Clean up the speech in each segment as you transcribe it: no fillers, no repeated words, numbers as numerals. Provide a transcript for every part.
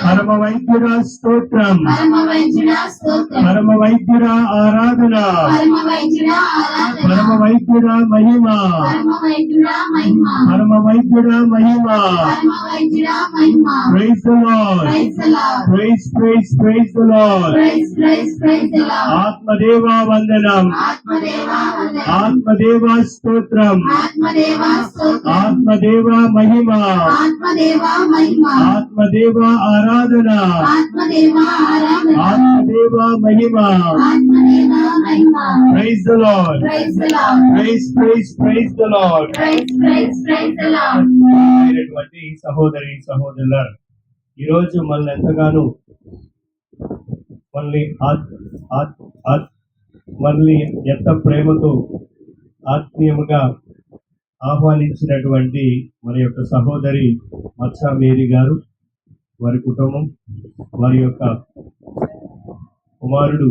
పరమ వైద్యుడా స్తోత్రం, పరమ వైద్యుడా ఆరాధన, పరమ వైద్యుడా మహిమ, పరమ వైద్యుడా మహిమ. Praise the lord, praise praise praise the Lord. ఆత్మదేవా వందనం, ఆత్మదేవా స్తోత్రం, ఆత్మదేవా మహిమ, ఆత్మదేవా ఆరాధన, ఆత్మదేవా మహిమ. Praise the lord, praise praise praise the Lord. సహోదరి సహోదరులారా, ఈరోజు మనల్ని ఎంతగానో మనల్ని ఎంత ప్రేమతో ఆత్మీయముగా ఆహ్వానించినటువంటి మన యొక్క సహోదరి మత్సా మేరీ గారు, వారి కుటుంబం, వారి యొక్క కుమారుడు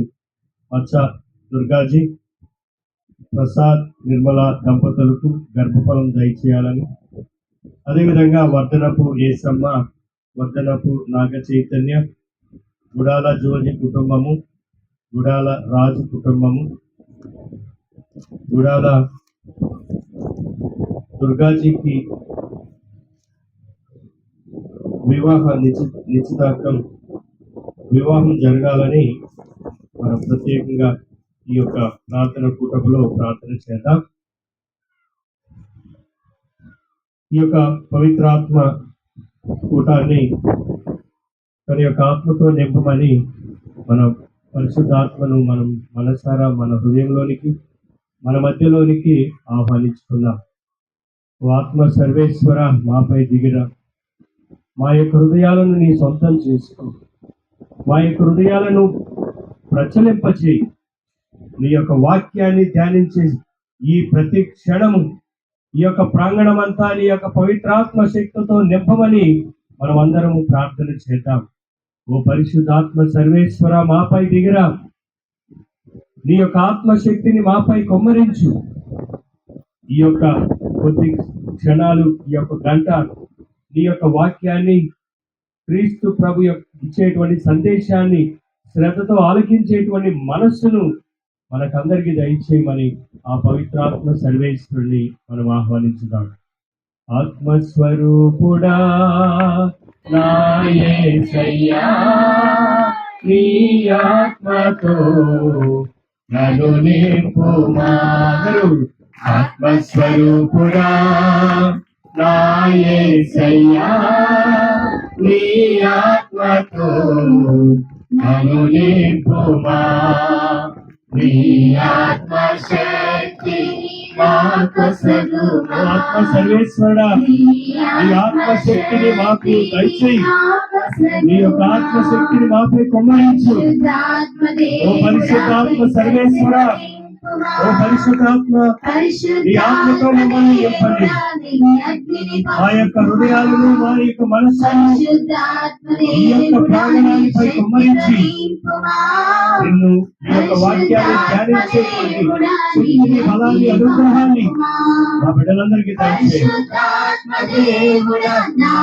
మత్సా దుర్గాజీ, ప్రసాద్ నిర్మల దంపతులకు గర్భఫలం దయచేయాలని, అదేవిధంగా వర్ధనపు ఏసమ్మ, వర్ధనపు నాగ చైతన్య, గుడాల జోజి కుటుంబము, గుడాల రాజు కుటుంబము, గుడాల దుర్గాజీకి నిశ్చితార్థం వివాహం జరగాలని మనం ప్రత్యేకంగా ఈ యొక్క ప్రార్థన కూటములో ప్రార్థన చేద్దాం. ఈ యొక్క పవిత్రాత్మ కూటాన్ని తన యొక్క ఆత్మతో నింపమని మన పరిశుద్ధాత్మను మనం మనసారా మన హృదయంలోనికి, మన మధ్యలోనికి ఆహ్వానించుకున్నాం. ఆత్మ సర్వేశ్వర, మాపై దిగిరా, మా యొక్క హృదయాలను నీ సొంతం చేసుకో, మా యొక్క హృదయాలను ప్రచలింపచేయి. నీ యొక్క వాక్యాన్ని ధ్యానించే ఈ ప్రతి క్షణము, ఈ యొక్క ప్రాంగణం అంతా నీ యొక్క పవిత్రాత్మ శక్తితో నింపమని మనం అందరము ప్రార్థన చేద్దాం. ఓ పరిశుద్ధాత్మ సర్వేశ్వర, మాపై దిగిరా, నీ యొక్క ఆత్మశక్తిని మాపై కొమ్మరించు. ఈ యొక్క కొద్ది క్షణాలు, ఈ యొక్క గంట నీ యొక్క వాక్యాన్ని, క్రీస్తు ప్రభు ఇచ్చేటువంటి సందేశాన్ని శ్రద్ధతో ఆలకించేటువంటి మనస్సును మనకందరికీ దయచేయమని ఆ పవిత్రాత్మ సర్వేశ్వరుని మనం ఆహ్వానించుదాం. ఆత్మస్వరూపుడా నా యేసయ్యా, నీ ఆత్మతో నన్ను నింపుమా. ఆత్మస్వరూపుడా నా యేసయ్యా, నీ ఆత్మతో నన్ను నింపుమా. నీ ఆత్మశక్తి మాకు సగుమా. ఆత్మ సర్వేశ్వరుడా, నీ ఆత్మశక్తిని మాకు దయచేయి. నీ యొక్క ఆత్మశక్తిని మాపై కొమ్మరించు. ఓ పరిశుద్ధాత్మ సర్వేశ్వరా, ఓ పరిశుద్ధాత్మ, నీ ఆత్మతో మమ్మల్ని నింపండి. మా యొక్క హృదయాలను, మా యొక్క మనస్సును ఈ యొక్క ప్రాణాలపై కుమ్మరించి నిన్ను ఈ యొక్క వాక్యాన్ని ధ్యానించేటువంటి శక్తిని, బలాన్ని, అనుగ్రహాన్ని మా బిడ్డలందరికీ దయచేయి. పరిశుద్ధాత్మ దేవుడా, నా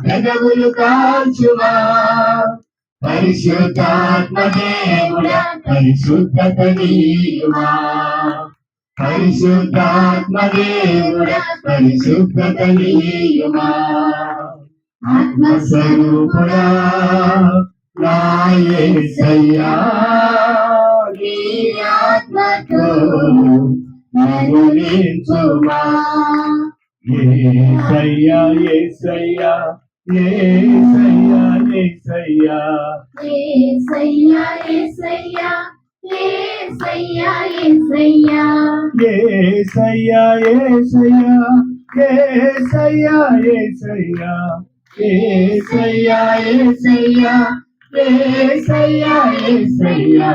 పెదవులు కాల్చుమా. పరిశుద్ధాత్మ దేవుడా, పరిశుద్ధత నీయుమా. పరిశుద్ధాత్మ దేవుడా, పరిశుద్ధత నీయుమా. ఆత్మస్వరూపుడా నా యేసయ్యా, నీ ఆత్మతో నన్ను నింపుమా. యేసయ్యా యేసయ్యా యేసయ్యా యేసయ్యా యేసయ్యా యేసయ్యా యేసయ్యా యేసయ్యా యేసయ్యా యేసయ్యా యేసయ్యా యేసయ్యా యేసయ్యా యేసయ్యా యేసయ్యా యేసయ్యా.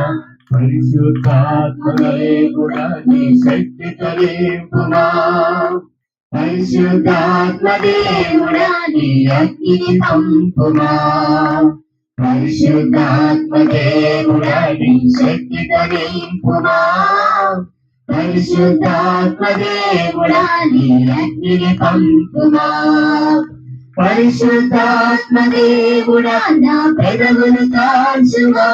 పరిశుద్ధాత్మనే కూడా నీ శక్తి కలింపుమా. పరిశుద్ధాత్మ దేవుడా, నీ అగ్నిని పంపుమా. పరిశుద్ధాత్మ దేవుడా, నీ శక్తి కలింపుమా. పరిశుద్ధాత్మ దేవుడా నీ అగ్నిని పంపుమా పరిశుద్ధాత్మ దేవుడా నా పెదవులు కాల్చుమా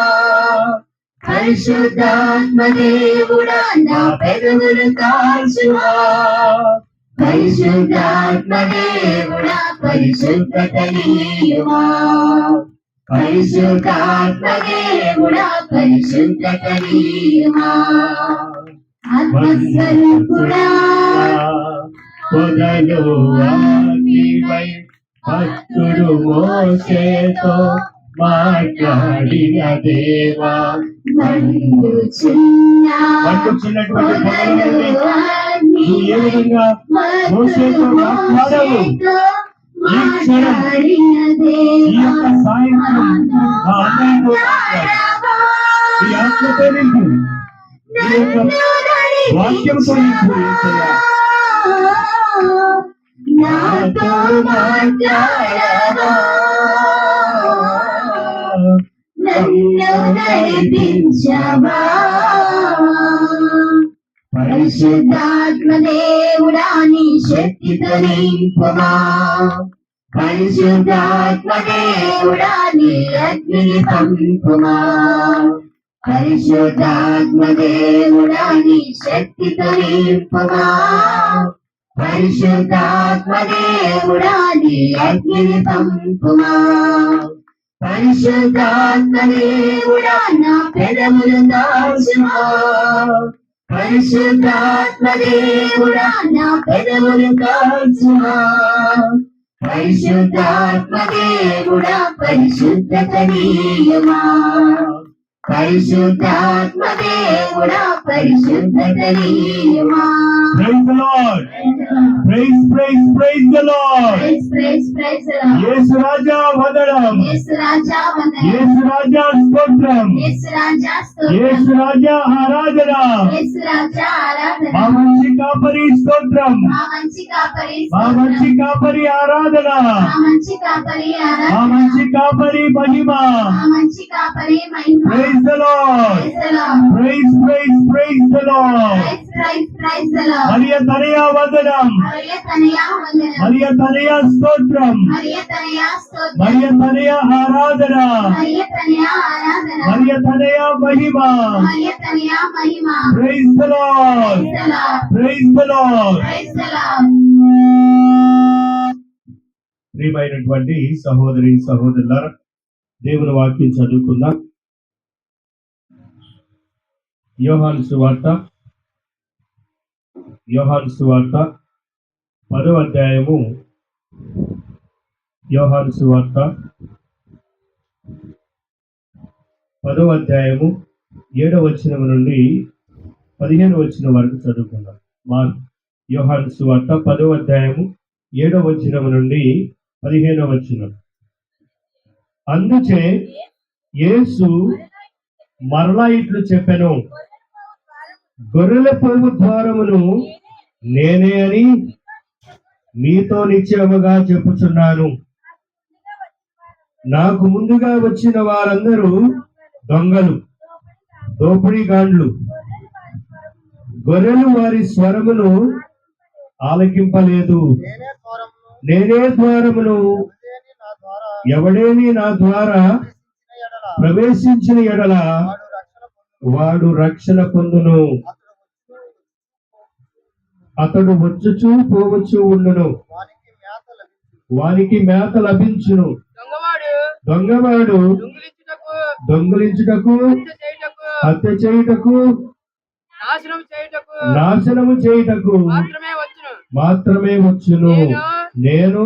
పరిశుద్ధాత్మ దేవుడా నా పెదవులు కాల్చుమా పరిశుద్ధాత్మ దేవుడా పరిశుద్ధత నీయుమా పరిశుద్ధాత్మ దేవుడా పరిశుద్ధత నీయుమా ఆత్మస్వరూపుడా పొదలు అగ్నిపై భక్తుడు మోసేతో మాట్లాడిన దేవా మండుచున్నటువంటి పొదలు నువ్వు ఏ విధంగా మోసేతో మాట్లాడావు ఈ క్షణం ఈ యొక్క సాయంత్రం మా అందరితో మాట్లాడు. ఈ ఆత్మతో నింపు ఈ యొక్క వాక్యంతో నింపు యేసయ్యా. నాతో మాట్లాడవా నన్ను నడిపించవా పరిశుద్ధాత్మ దేవుడా నీ శక్తితో నింపుమా పరిశుద్ధాత్మ దేవుడా నీ అగ్నిని పంపుమా పరిశుద్ధాత్మ దేవుడా నీ శక్తితో నింపుమా పరిశుద్ధాత్మ దేవుడా నీ అగ్నిని పంపుమా పరిశుద్ధాత్మ దేవుడా నా పెదవులు కాల్చుమా పరిశుద్ధాత్మ దేవుడా నా పెదవులు కాల్చుమా పరిశుద్ధాత్మ దేవుడా పరిశుద్ధత నీయుమా పరిశుద్ధాత్మ దేవుడా పరిశుద్ధత నీయుమా Praise the Lord. Praise, praise, praise the Lord. Praise Yesu రాజా వందనం. యేసు రాజా వందనం యేసు రాజా స్తోత్రం. యేసు రాజా స్తోత్రం యేసు రాజా ఆరాధన. యేసు రాజా ఆరాధన మా మంచి కాపరి స్తోత్రం. మా మంచి కాపరి మా మంచి కాపరి ఆరాధన. మా మంచి కాపరి మా ఆరాధన మంచి కాపరి మహిమ. మా మంచి కాపరి మహిమ Praise the Lord. Praise, praise, praise the Lord. Praise the Lord Mariya తనయ వందనం. మరియ తనయ వందనం మరియ తనయ స్తోత్రం. మరియ తనయ స్తోత్రం మరియ తనయ ఆరాధన. మరియ తనయ ఆరాధన మరియ తనయ మహిమ. మరియ తనయ మహిమ Praise the Lord. Praise the Lord. Praise the Lord ప్రియమైనటువంటి సహోదరి సహోదరులారా, దేవుని వాక్యం చదువుకుందాం. యోహాను సువార్త 10వ అధ్యాయము. యోహాను సువార్త 10వ అధ్యాయము 7వ వచనం నుండి 15వ వచనం వరకు చదువుకుందాం. యోహాను సువార్త 10వ అధ్యాయము 7వ వచనం నుండి 15వ వచనం. అందుచే యేసు మరలా ఇట్లు చెప్పెను, గొర్రెల పొరుగు ద్వారమును నేనే అని మీతో నిశ్చయముగా చెప్పుచున్నాను. నాకు ముందుగా వచ్చిన వారందరూ దొంగలు, దోపిడీగాండ్లు. గొర్రెలు వారి స్వరమును ఆలకింపలేదు. నేనే ద్వారమును. ఎవడేని నా ద్వారా ప్రవేశించిన ఎడల వాడు రక్షణ పొందును. అతడు వచ్చుచూ పోవచ్చు ఉండును. వానికి మేత లభించును. దొంగవాడు దొంగిలించుటకు, హత్య చేయుటకు, నాశనము చేయుటకు మాత్రమే వచ్చును. నేను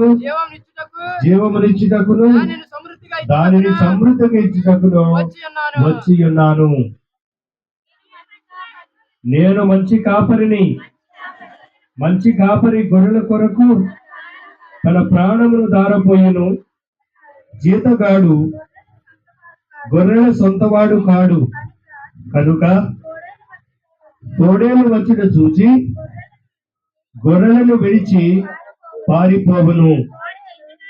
జీవమునిచ్చుటకును దానిని సమృద్ధిగా ఇచ్చుటకును వచ్చి ఉన్నాను. నేను మంచి కాపరిని. మంచి కాపరి గొర్రెల కొరకు తన ప్రాణమును దారపోయెను. జీతగాడు గొర్రెల సొంతవాడు కాడు. కనుక తోడేలు వచ్చుట చూచి గొర్రెలను విడిచి పారిపోవును.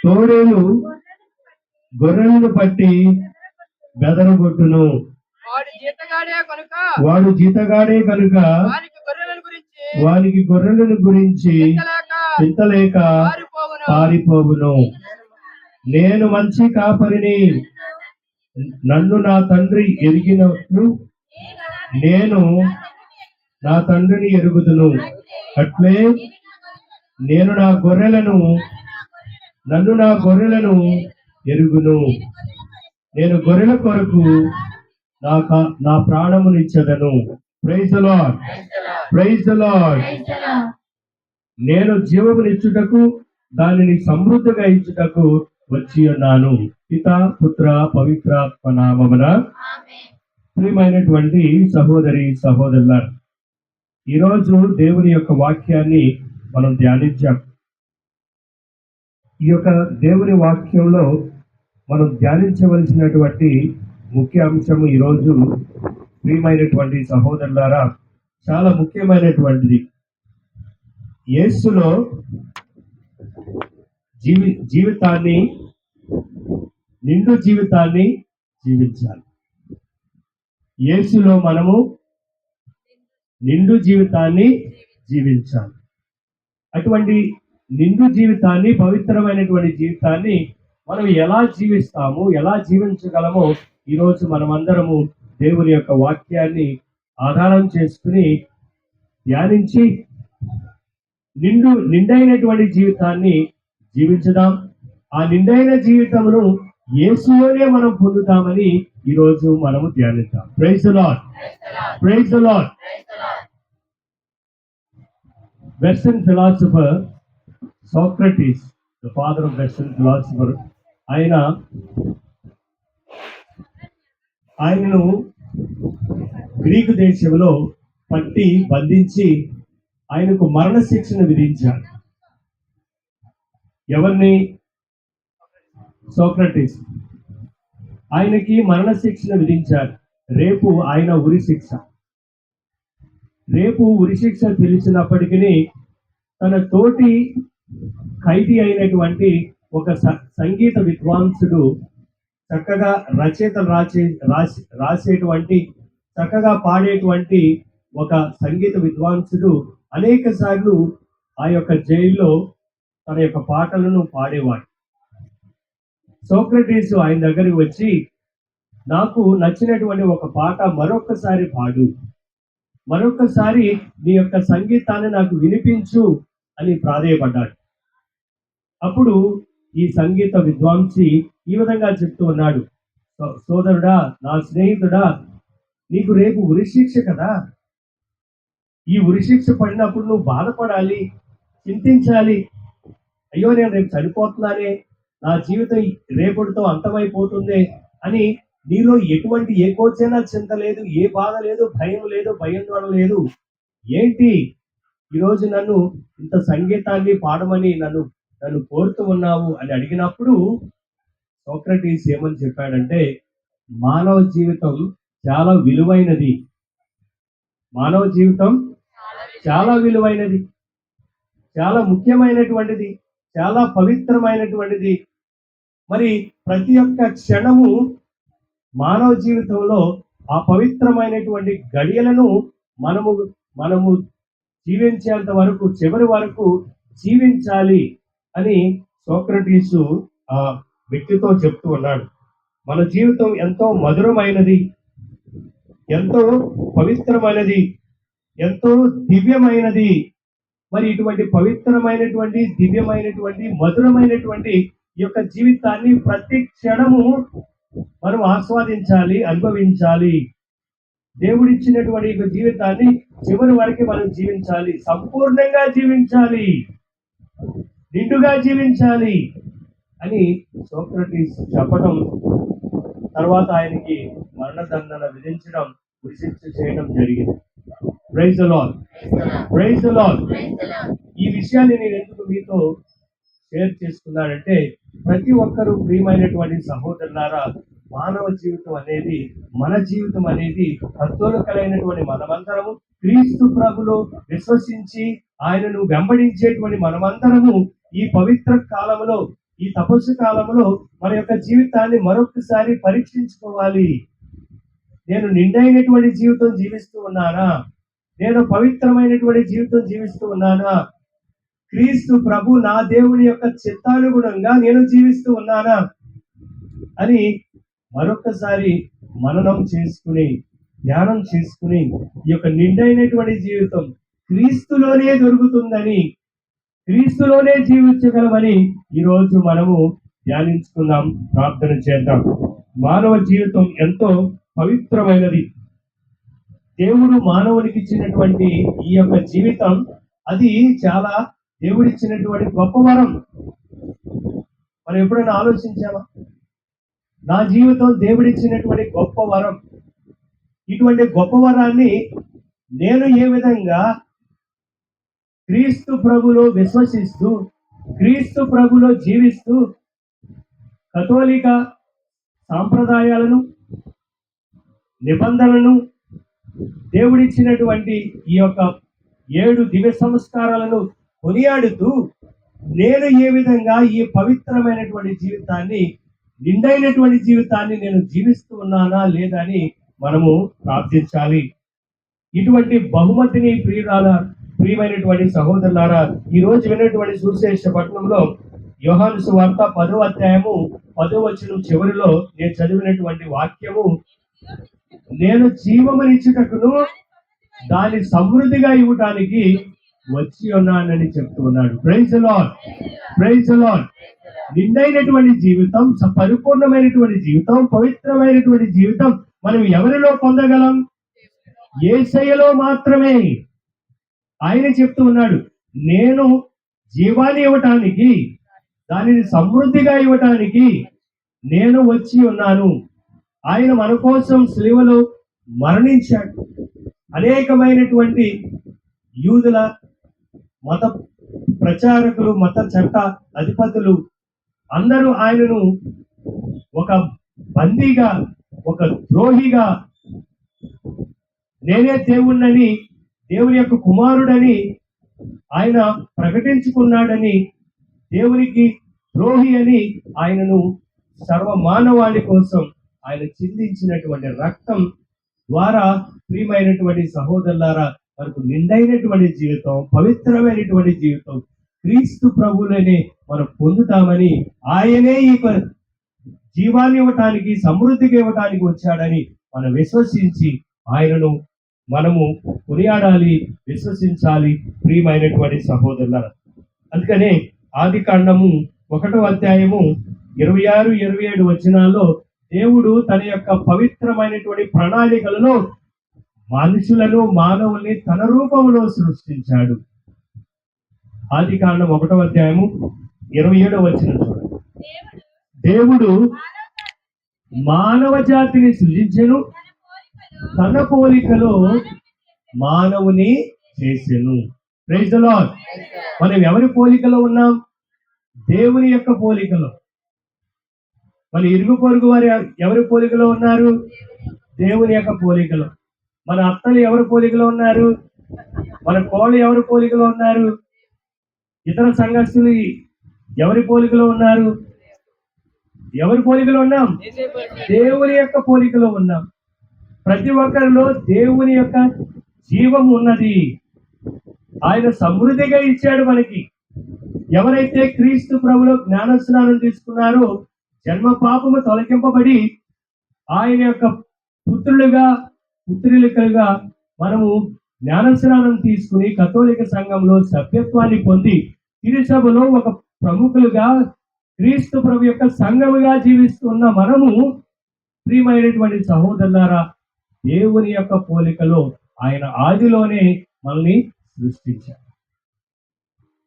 తోడేలు గొర్రెలను పట్టి బెదరగొట్టును. వాడు జీతగాడే కనుక వారికి గొర్రెలను గురించి చింతలేక చింతలేక పారిపోవును. పారిపోవును. నేను మంచి కాపరిని, నన్ను నా తండ్రి ఎరిగినట్లు నేను నా తండ్రిని ఎరుగుదును. అట్లే నేను నన్ను నా గొర్రెలను ఎరుగును. నేను గొర్రెల కొరకు నా ప్రాణమునిచ్చదను. Praise the lord, praise the Lord. నేను జీవమునిచ్చుటకు దానిని సమృద్ధిగా ఇచ్చుటకు వచ్చి ఉన్నాను. పితా పుత్ర పవిత్రాత్మ నామమున. ప్రియమైనటువంటి సహోదరి సహోదరులారా, ఈరోజు దేవుని యొక్క వాక్యాన్ని మనం ధ్యానించాం. ఈ యొక్క దేవుని వాక్యంలో మనం ధ్యానించవలసినటువంటి ముఖ్య అంశము ఈరోజు ప్రియమైనటువంటి సహోదరులారా చాలా ముఖ్యమైనటువంటిది. యేసులో జీవితాన్ని, నిండు జీవితాన్ని జీవించాలి. యేసులో మనము నిండు జీవితాన్ని జీవించాలి. అటువంటి నిండు జీవితాన్ని, పవిత్రమైనటువంటి జీవితాన్ని మనం ఎలా జీవిస్తాము, ఎలా జీవించగలమో ఈరోజు మనమందరము దేవుని యొక్క వాక్యాన్ని ఆధారం చేసుకుని ధ్యానించి నిండైనటువంటి జీవితాన్ని జీవించుదాం. ఆ నిండైన జీవితమును యేసులోనే మనం పొందుతామని ఈరోజు మనము ధ్యానిద్దాం. Praise the lord, praise the Lord. Western philosopher Socrates, the father of western philosopher, ఆయనను గ్రీకు దేశంలో పట్టి బంధించి ఆయనకు మరణ శిక్షను విధించారు. ఎవరిని? సోక్రటీస్. ఆయనకి మరణ శిక్షను విధించారు. రేపు ఆయన ఉరి శిక్ష తెలిసినప్పటికీ తన తోటి ఖైదీ అయినటువంటి ఒక సంగీత విద్వాంసుడు, చక్కగా రచయితలు రాసేటువంటి, చక్కగా పాడేటువంటి ఒక సంగీత విద్వాంసుడు అనేక సార్లు ఆ యొక్క జైల్లో తన యొక్క పాటలను పాడేవాడు. సోక్రటీస్ ఆయన దగ్గరికి వచ్చి, నాకు నచ్చినటువంటి ఒక పాట మరొకసారి పాడు, మరొకసారి నీ యొక్క సంగీతాన్ని నాకు వినిపించు అని ప్రాధేయపడ్డాడు. అప్పుడు ఈ సంగీత విద్వాంసి ఈ విధంగా చెప్తూ ఉన్నాడు, సోదరుడా, నా స్నేహితుడా, నీకు రేపు ఉరిశిక్ష కదా. ఈ ఉరిశిక్ష పడినప్పుడు నువ్వు బాధపడాలి, చింతించాలి. అయ్యో, నేను రేపు చనిపోతున్నానే, నా జీవితం రేపటితో అంతమైపోతుంది అని నీలో ఎటువంటి ఏ కోచైనా చింత లేదు, ఏ బాధ లేదు, భయం లేదు, భయాందోళన లేదు. ఏంటి ఈరోజు నన్ను ఇంత సంగీతాన్ని పాడమని నన్ను కోరుతూ ఉన్నావు అని అడిగినప్పుడు సోక్రటీస్ ఏమని చెప్పాడంటే, మానవ జీవితం చాలా విలువైనది, మానవ జీవితం చాలా విలువైనది, చాలా ముఖ్యమైనటువంటిది, చాలా పవిత్రమైనటువంటిది. మరి ప్రతి ఒక్క క్షణము మానవ జీవితంలో ఆ పవిత్రమైనటువంటి గడియలను మనము జీవించేంత వరకు, చివరి వరకు జీవించాలి అని సోక్రటీసు ఆ వ్యక్తితో చెప్తూ ఉన్నాడు. మన జీవితం ఎంతో మధురమైనది, ఎంతో పవిత్రమైనది, ఎంతో దివ్యమైనది. మరి ఇటువంటి పవిత్రమైనటువంటి, దివ్యమైనటువంటి, మధురమైనటువంటి ఈ యొక్క జీవితాన్ని ప్రతి క్షణము మనం ఆస్వాదించాలి, అనుభవించాలి. దేవుడిచ్చినటువంటి యొక్క జీవితాన్ని చివరి వరకు మనం జీవించాలి, సంపూర్ణంగా జీవించాలి, నిండుగా జీవించాలి అని సోక్రటీస్ చెప్పడం, తర్వాత ఆయనకి మరణదండన విధించడం, ఉరిశిక్ష చేయడం జరిగింది. Praise the lord, praise the Lord. ఈ విషయాన్ని నేను ఎందుకు మీతో షేర్ చేసుకున్నానంటే, ప్రతి ఒక్కరూ ప్రియమైనటువంటి సహోదరులారా, మానవ జీవితం అనేది, మన జీవితం అనేది, కర్తోలకలైనటువంటి మనమందరము క్రీస్తు ప్రభులో విశ్వసించి ఆయనను వెంబడించేటువంటి మనమందరము ఈ పవిత్ర కాలంలో, ఈ తపస్సు కాలంలో మన యొక్క జీవితాన్ని మరొకసారి పరీక్షించుకోవాలి. నేను నిండైనటువంటి జీవితం జీవిస్తూ ఉన్నానా? నేను పవిత్రమైనటువంటి జీవితం జీవిస్తూ ఉన్నానా? క్రీస్తు ప్రభు నా దేవుని యొక్క చిత్తానుగుణంగా నేను జీవిస్తూ ఉన్నానా అని మరొకసారి మననం చేసుకుని, ధ్యానం చేసుకుని, ఈ యొక్క నిండైనటువంటి జీవితం క్రీస్తులోనే దొరుకుతుందని, క్రీస్తులోనే జీవించగలమని ఈరోజు మనము ధ్యానించుకుందాం, ప్రార్థన చేద్దాం. మానవ జీవితం ఎంతో పవిత్రమైనది. దేవుడు మానవునికి ఇచ్చినటువంటి ఈ యొక్క జీవితం అది చాలా దేవుడిచ్చినటువంటి గొప్ప వరం. మనం ఎప్పుడైనా ఆలోచించామా? నా జీవితం దేవుడిచ్చినటువంటి గొప్ప వరం. ఇటువంటి గొప్ప వరాన్ని నేను ఏ విధంగా క్రీస్తు ప్రభులో విశ్వసిస్తూ, క్రీస్తు ప్రభులో జీవిస్తూ, కథోలిక సాంప్రదాయాలను, నిబంధనలను, దేవుడిచ్చినటువంటి ఈ యొక్క 7 దివ్య సంస్కారాలను కొనియాడుతూ నేను ఏ విధంగా ఈ పవిత్రమైనటువంటి జీవితాన్ని, నిండైనటువంటి జీవితాన్ని నేను జీవిస్తూ ఉన్నానా లేదా అని మనము ప్రార్థించాలి. ఇటువంటి బహుమతిని ప్రియమైనటువంటి సహోదరులారా, ఈ రోజు విన్నటువంటి సువిశేష పట్టణంలో యోహాను సువార్త 10వ అధ్యాయము 10వ వచనం చివరిలో నేను చదివినటువంటి వాక్యము, నేను జీవమునిచ్చుటకును దాని సమృద్ధిగా ఇవ్వటానికి వచ్చి ఉన్నానని చెప్తూ ఉన్నాడు. Praise the lord, praise the Lord. నిండైనటువంటి జీవితం, పరిపూర్ణమైనటువంటి జీవితం, పవిత్రమైనటువంటి జీవితం మనం ఎవరిలో పొందగలం? యేసయ్యలో మాత్రమే. ఆయన చెప్తూ ఉన్నాడు, నేను జీవాన్ని ఇవ్వటానికి, దానిని సమృద్ధిగా ఇవ్వటానికి నేను వచ్చి ఉన్నాను. ఆయన మన కోసం సిలువలో మరణించాడు. అనేకమైనటువంటి యూదుల మత ప్రచారకులు, మత చట్ట అధిపతులు అందరూ ఆయనను ఒక బందీగా, ఒక ద్రోహిగా, నేనే దేవుణ్ణని, దేవుని యొక్క కుమారుడని ఆయన ప్రకటించుకున్నాడని, దేవునికి ద్రోహి అని ఆయనను సర్వ మానవాళి కోసం ఆయన చిందించినటువంటి రక్తం ద్వారా ప్రియమైనటువంటి సహోదరులారా, మనకు నిండైనటువంటి జీవితం, పవిత్రమైనటువంటి జీవితం క్రీస్తు ప్రభువులోనే మనం పొందుతామని, ఆయనే ఈ జీవాన్ని ఇవ్వటానికి, సమృద్ధిగా ఇవ్వటానికి వచ్చాడని మనం విశ్వసించి ఆయనను మనము కొనియాడాలి, విశ్వసించాలి ప్రియమైనటువంటి సహోదరులారా. అందుకనే ఆది కాండము 1వ అధ్యాయము 26, 27 వచనాల్లో దేవుడు తన యొక్క పవిత్రమైనటువంటి ప్రణాళికలలో మనుషులను, మానవుల్ని తన రూపంలో సృష్టించాడు. ఆది కాండం 1వ అధ్యాయము 27వ వచనం చూడండి. దేవుడు మానవ జాతిని సృజించెను, తన పోలికలో మానవుని చేసెను. Praise the Lord. మనం ఎవరి పోలికలో ఉన్నాం? దేవుని యొక్క పోలికలో. మన ఇరుగు పొరుగు వారు ఎవరి పోలికలో ఉన్నారు? దేవుని యొక్క పోలికలో. మన అత్తలు ఎవరి పోలికలో ఉన్నారు? మన కోళ్ళు ఎవరి పోలికలో ఉన్నారు? ఇతర సంఘస్థులు ఎవరి పోలికలో ఉన్నారు? ఎవరి పోలికలో ఉన్నాం? దేవుని యొక్క పోలికలో ఉన్నాం. ప్రతి ఒక్కరిలో దేవుని యొక్క జీవం ఉన్నది. ఆయన సమృద్ధిగా ఇచ్చాడు మనకి. ఎవరైతే క్రీస్తు ప్రభులో జ్ఞాన స్నానం తీసుకున్నారో జన్మ పాపము తొలగింపబడి ఆయన యొక్క పుత్రులుగా మనము జ్ఞానస్నానం తీసుకుని కథోలిక సంఘంలో సభ్యత్వాన్ని పొంది తిరుసభలో ఒక ప్రముఖులుగా క్రీస్తు ప్రభు యొక్క సంఘముగా జీవిస్తున్న మనము ప్రియమైనటువంటి సహోదరులారా, దేవుని యొక్క పోలికలో ఆయన ఆదిలోనే మనల్ని సృష్టించారు.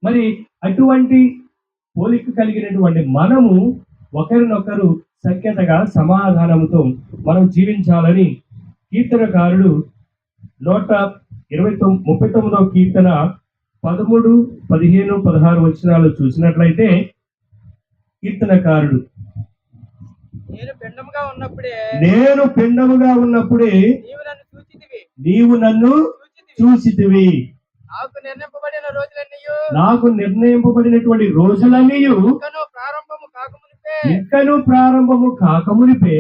మరి అటువంటి పోలిక కలిగినటువంటి మనము ఒకరినొకరు సఖ్యతగా, సమాధానంతో మనం జీవించాలని కీర్తనకారుడు 139వ కీర్తన 13, 15, 16 వచనాలు చూసినట్లయితే కీర్తనకారుడు, నేను పిండముగా ఉన్నప్పుడే నీవు నన్ను చూసితివి. నాకు నిర్ణయింపబడినటువంటి రోజులన్నీ ఇంకను ప్రారంభము కాకమునిపే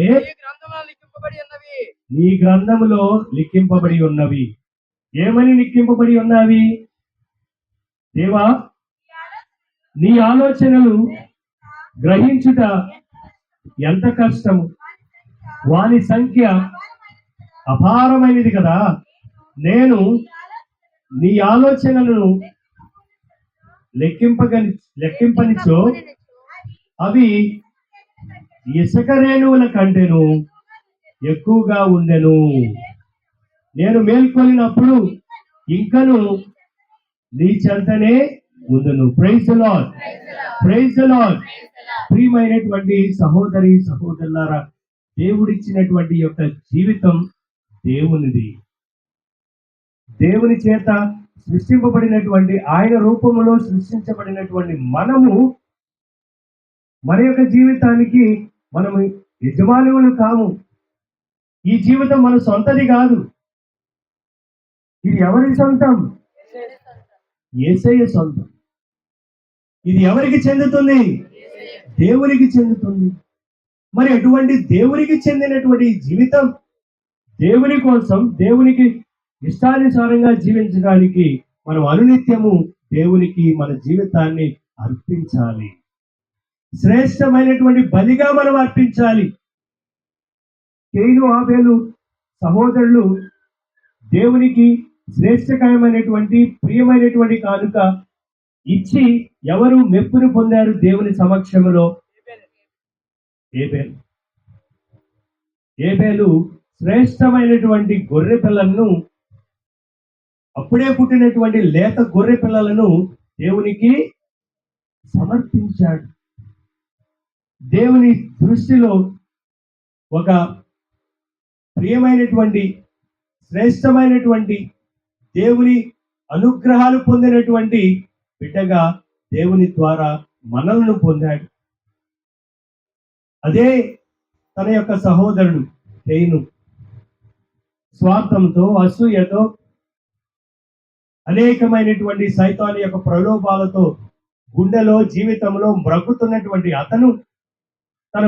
నీ గ్రంథములో లిఖింపబడి ఉన్నవి. ఏమని లిఖింపబడి ఉన్నవి? దేవా, నీ ఆలోచనలు గ్రహించుట ఎంత కష్టము, వాని సంఖ్య అపారమైనది కదా. నేను నీ ఆలోచనలను లెక్కింపనిచో అవి ఇసుక రేణువుల కంటేను ఎక్కువగా ఉండెను. నేను మేల్కొలినప్పుడు ఇంకను నీ చెంతనే ఉండును. Praise the lord, praise the Lord. ప్రియమైనటువంటి సహోదరి సహోదరులారా, దేవుడిచ్చినటువంటి యొక్క జీవితం దేవునిది. దేవుని చేత సృష్టింపబడినటువంటి, ఆయన రూపములో సృష్టించబడినటువంటి మనము మన యొక్క జీవితానికి మనము యజమానులు కాము. ఈ జీవితం మన సొంతది కాదు. ఇది ఎవరి సొంతం? యేసయ్య సొంతం. ఇది ఎవరికి చెందుతుంది? దేవునికి చెందుతుంది. మరి అటువంటి దేవునికి చెందినటువంటి జీవితం, దేవుని కోసం, దేవునికి ఇష్టానుసారంగా జీవించడానికి మనం అనునిత్యము దేవునికి మన జీవితాన్ని అర్పించాలి. శ్రేష్టమైనటువంటి బలిగా మనం అర్పించాలి. కయీను ఆబేలు సహోదరులు దేవునికి శ్రేష్టకరమైనటువంటి ప్రియమైనటువంటి కానుక ఇచ్చి ఎవరు మెప్పును పొందారు దేవుని సమక్షంలో? ఏబేలు. ఏబేలు శ్రేష్టమైనటువంటి గొర్రె పిల్లలను, అప్పుడే పుట్టినటువంటి లేత గొర్రె పిల్లలను దేవునికి సమర్పించాడు. దేవుని దృష్టిలో ఒక ప్రియమైనటువంటి, శ్రేష్టమైనటువంటి, దేవుని అనుగ్రహాలు పొందినటువంటి బిడ్డగా దేవుని ద్వారా మనలను పొందాడు. అదే తన యొక్క సహోదరుడు కయీను స్వార్థంతో, అసూయతో, అనేకమైనటువంటి సైతాను యొక్క ప్రలోభాలతో గుండెలో, జీవితంలో బ్రతుకుతున్నటువంటి అతను, తన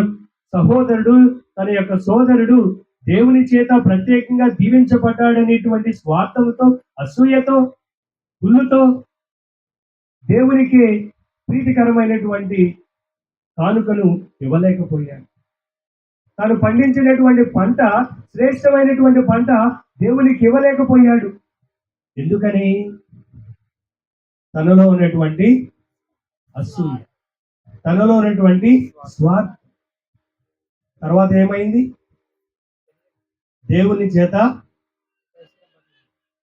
సహోదరుడు, తన యొక్క సోదరుడు దేవుని చేత ప్రత్యేకంగా దీవించబడ్డాడనేటువంటి స్వార్థంతో, అసూయతో, కుళ్ళుతో దేవునికి ప్రీతికరమైనటువంటి కానుకను ఇవ్వలేకపోయాడు. తాను పండించినటువంటి పంట, శ్రేష్టమైనటువంటి పంట దేవునికి ఇవ్వలేకపోయాడు. ఎందుకని? తనలో ఉన్నటువంటి అసూయ, తనలో ఉన్నటువంటి స్వార్థం. తర్వాత ఏమైంది? దేవుని చేత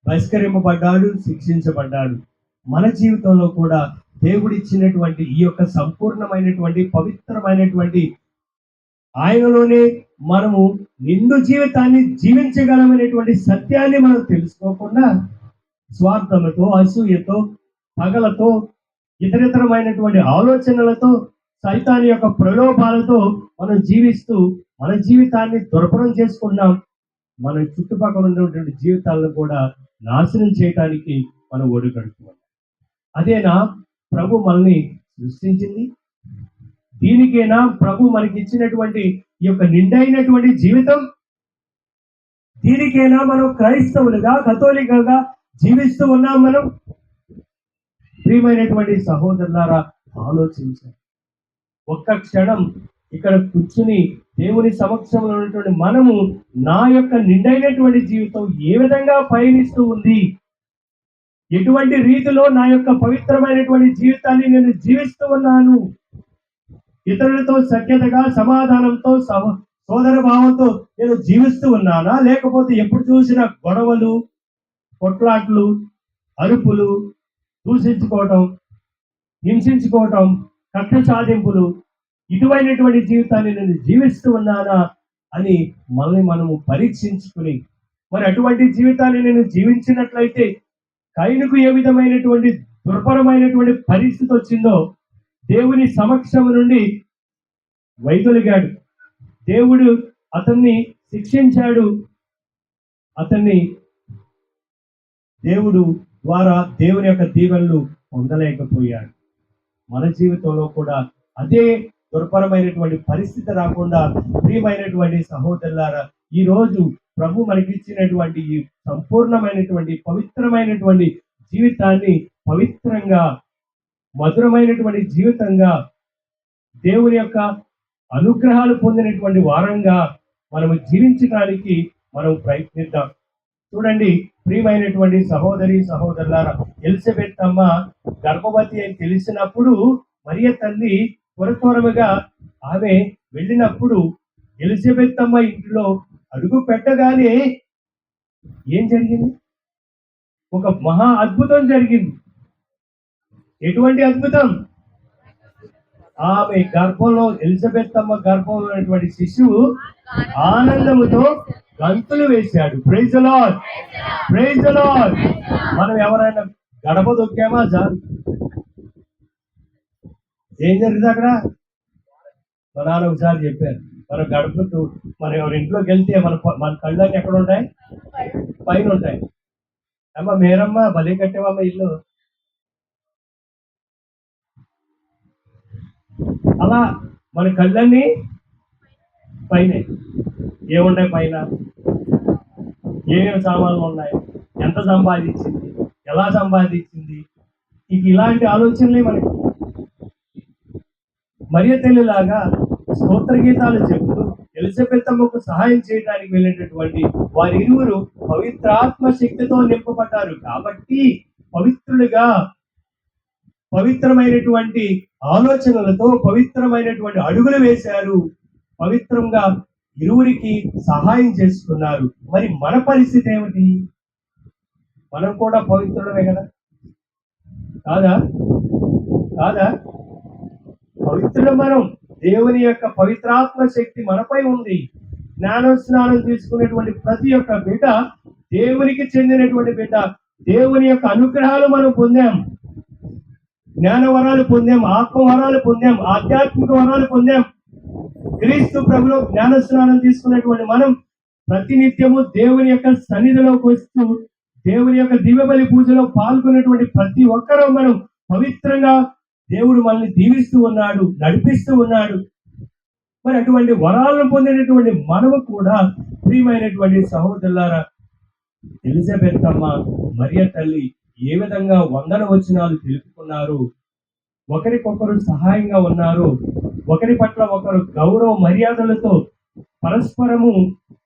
బహిష్కరింపబడ్డాడు, శిక్షించబడ్డాడు. మన జీవితంలో కూడా దేవుడిచ్చినటువంటి ఈ యొక్క సంపూర్ణమైనటువంటి, పవిత్రమైనటువంటి ఆయనలోనే మనము నిండు జీవితాన్ని జీవించగలమనేటువంటి సత్యాన్ని మనం తెలుసుకోకుండా స్వార్థముతో, అసూయతో, పగలతో, ఇతరితరమైనటువంటి ఆలోచనలతో, సైతాన్ యొక్క ప్రలోభాలతో మనం జీవిస్తూ మన జీవితాన్ని దుర్భరం చేసుకున్నాం. మన చుట్టుపక్కల ఉన్నటువంటి జీవితాలను కూడా నాశనం చేయడానికి మనం ఒడిగడుతున్నాం. అదేనా ప్రభు మనల్ని సృష్టించింది? దీనికేనా ప్రభు మనకి ఇచ్చినటువంటి ఈ యొక్క నిండైనటువంటి జీవితం? దీనికేనా మనం క్రైస్తవులుగా, కథోలికలుగా జీవిస్తూ ఉన్నాం మనం? ప్రియమైనటువంటి సహోదరులారా, ఆలోచించాలి. ఒక్క క్షణం ఇక్కడ కూర్చుని దేవుని సమక్షంలో ఉన్నటువంటి మనము, నా యొక్క నిండైనటువంటి జీవితం ఏ విధంగా పయనిస్తూ ఉంది, ఎటువంటి రీతిలో నా యొక్క పవిత్రమైనటువంటి జీవితాన్ని నేను జీవిస్తూ ఉన్నాను, ఇతరులతో సఖ్యతగా, సమాధానంతో, సోదర భావంతో నేను జీవిస్తూ ఉన్నానా? లేకపోతే ఎప్పుడు చూసినా గొడవలు, కొట్లాట్లు, అరుపులు, దూషించుకోవటం, హింసించుకోవటం, కక్ష సాధింపులు, ఇటువైనటువంటి జీవితాన్ని నేను జీవిస్తూ ఉన్నానా అని మనల్ని మనము పరీక్షించుకుని, మరి అటువంటి జీవితాన్ని నేను జీవించినట్లయితే కయీనుకు ఏ విధమైనటువంటి దుర్భరమైనటువంటి పరిస్థితి వచ్చిందో, దేవుని సమక్షం నుండి వైదొలిగాడు. దేవుడు అతన్ని శిక్షించాడు. అతన్ని దేవుడు ద్వారా దేవుని యొక్క దీవెనలు పొందలేకపోయాడు. మన జీవితంలో కూడా అదే దుర్భరమైనటువంటి పరిస్థితి రాకుండా, ప్రియమైనటువంటి సహోదరులారా, ఈ రోజు ప్రభు మనకిచ్చినటువంటి ఈ సంపూర్ణమైనటువంటి పవిత్రమైనటువంటి జీవితాన్ని పవిత్రంగా మధురమైనటువంటి జీవితంగా దేవుని యొక్క అనుగ్రహాలు పొందినటువంటి వారంగా మనము జీవించడానికి మనం ప్రయత్నిద్దాం. చూడండి ప్రియమైనటువంటి సహోదరి సహోదరులారా, ఎలిజబెత్ అమ్మ గర్భవతి అని తెలిసినప్పుడు మరియ తల్లి త్వరగా ఆమె వెళ్ళినప్పుడు ఎలిజబెత్ అమ్మ ఇంటిలో అడుగు పెట్టగానే ఏం జరిగింది? ఒక మహా అద్భుతం జరిగింది. ఎటువంటి అద్భుతం? ఆమె గర్భంలో, ఎలిజబెత్ అమ్మ గర్భంలో ఉన్నటువంటి శిశువు ఆనందముతో గంతులు వేశాడు. Praise the lord, praise the Lord. మనం ఎవరైనా గడప దొక్కామా చాలు, ఏం జరిగింది అక్కడ? మా నాన్న ఒకసారి చెప్పారు, మనం గడపతో మనం ఎవరి ఇంట్లోకి వెళ్తే మన కళ్ళకి ఎక్కడ ఉంటాయి? పైన ఉంటాయి. అమ్మ మేరమ్మ భలే కట్టేవమ్మ ఇల్లు. అలా మన కళ్ళన్నీ పైన. ఏముంటాయి పైన? ఏమేమి సామాన్లు ఉన్నాయి, ఎంత సంపాదించింది, ఎలా సంపాదించింది, ఇక ఇలాంటి ఆలోచనలే మనకి. మరియ తల్లిలాగా స్తోత్ర గీతాలు చెబుతూ ఎలిజబెత్ అమ్మకు సహాయం చేయడానికి వెళ్ళినటువంటి వారిరువురు పవిత్రాత్మ శక్తితో నింపబడ్డారు కాబట్టి పవిత్రులుగా, పవిత్రమైనటువంటి ఆలోచనలతో పవిత్రమైనటువంటి అడుగులు వేశారు. పవిత్రంగా ఇరువురికి సహాయం చేసుకున్నారు. మరి మన పరిస్థితి ఏమిటి? మనం కూడా పవిత్రులమే కదా? కాదా? కాదా? పవిత్రులు మనం. దేవుని యొక్క పవిత్రాత్మ శక్తి మనపై ఉంది. జ్ఞాన స్నానం తీసుకునేటువంటి ప్రతి ఒక్క బిడ్డ దేవునికి చెందినటువంటి బిడ్డ. దేవుని యొక్క అనుగ్రహాలు మనం పొందాం. జ్ఞాన వరాలు పొందాం, ఆత్మ వరాలు పొందాం, ఆధ్యాత్మిక వరాలు పొందాం. క్రీస్తు ప్రభులో జ్ఞాన స్నానం తీసుకున్నటువంటి మనం ప్రతినిత్యము దేవుని యొక్క సన్నిధిలోకి వస్తూ దేవుని యొక్క దివ్యబలి పూజలో పాల్గొనేటువంటి ప్రతి ఒక్కరూ మనం పవిత్రంగా దేవుడు మనల్ని దీవిస్తూ ఉన్నాడు, నడిపిస్తూ ఉన్నాడు. మరి అటువంటి వరాలను పొందినటువంటి మనము కూడా ప్రియమైనటువంటి సహోదరులారా, ఎలిజబెత్ అమ్మ, మరియ తల్లి ఏ విధంగా వందన వచనాలు తెలుపుకున్నారు, ఒకరికొకరు సహాయంగా ఉన్నారు, ఒకరి పట్ల ఒకరు గౌరవ మర్యాదలతో పరస్పరము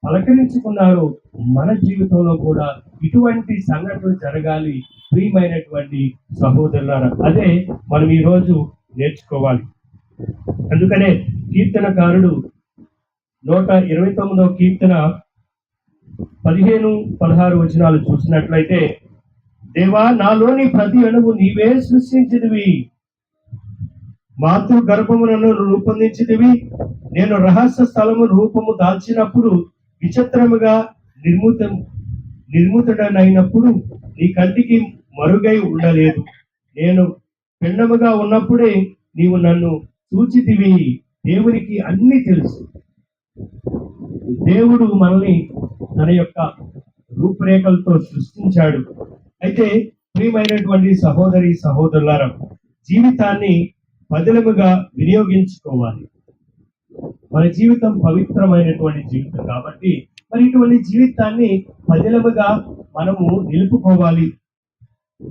పలకరించుకున్నారు. మన జీవితంలో కూడా ఇటువంటి సంఘటనలు జరగాలి ప్రియమైనటువంటి సహోదరులారా. అదే మనం ఈరోజు నేర్చుకోవాలి. అందుకనే కీర్తనకారుడు 129వ కీర్తన 15-16 వచనాలు చూసినట్లయితే, దేవా నాలోని ప్రతి అణువు నీవే సృష్టించినవి, మాతృ గర్భములను రూపొందించినవి. నేను రహస్య స్థలము రూపము దాల్చినప్పుడు విచిత్రముగా నిర్ముతుడనైనప్పుడు నీ కంటికి మరుగై ఉండలేదు. నేను పిండముగా ఉన్నప్పుడే నీవు నన్ను చూచితివి. దేవునికి అన్ని తెలుసు. దేవుడు మనల్ని తన యొక్క రూపురేఖలతో సృష్టించాడు. అయితే ప్రియమైనటువంటి సహోదరి సహోదరులారా, జీవితాన్ని పదిలముగా వినియోగించుకోవాలి. మన జీవితం పవిత్రమైనటువంటి జీవితం కాబట్టి మరి ఇటువంటి జీవితాన్ని పదిలముగా మనము నిలుపుకోవాలి,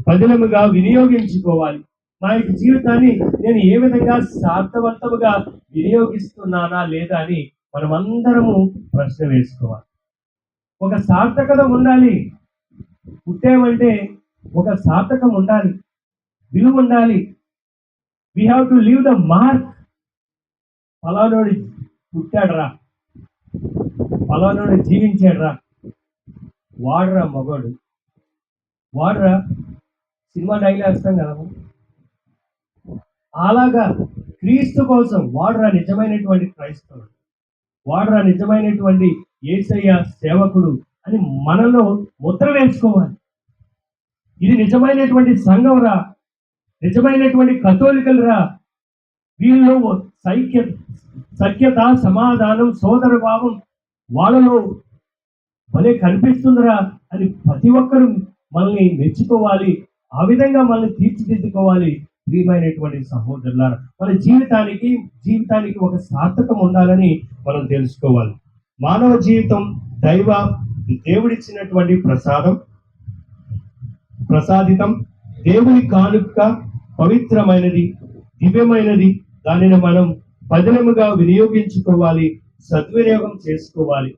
పదిలముగా వినియోగించుకోవాలి. మా యొక్క జీవితాన్ని నేను ఏ విధంగా సార్థవంతముగా వినియోగిస్తున్నానా లేదా అని మనమందరము ప్రశ్న వేసుకోవాలి. ఒక సార్థకత ఉండాలి. పుట్టామంటే ఒక సార్థకం ఉండాలి, విలువ ఉండాలి. We have to leave the mark. ఫలానోడు పుట్టాడరా, ఫలానోడు జీవించాడురా, వాడురా మగోడు, వాడురా. సినిమా డైలాగ్ వేస్తాం కదా, అలాగా క్రీస్తు కోసం వాడురా నిజమైనటువంటి క్రైస్తవుడు, వాడురా నిజమైనటువంటి యేసయ్య సేవకుడు అని మనలో ముద్ర వేసుకోవాలి. ఇది నిజమైనటువంటి సంఘం రా, నిజమైనటువంటి కథోలికలు రా, వీళ్ళలో సఖ్యత, సమాధానం, సోదర భావం వాళ్ళలో భలే కనిపిస్తుందిరా అని ప్రతి ఒక్కరూ మనల్ని మెచ్చుకోవాలి. ఆ విధంగా మనల్ని తీర్చిదిద్దుకోవాలి. ప్రియమైనటువంటి సహోదరులారా, మన జీవితానికి ఒక సార్థకం ఉండాలని మనం తెలుసుకోవాలి. మానవ జీవితం దేవుడిచ్చినటువంటి ప్రసాదితం, దేవుని కానుక, పవిత్రమైనది, దివ్యమైనది. దానిని మనం పదిలముగా వినియోగించుకోవాలి, సద్వినియోగం చేసుకోవాలి.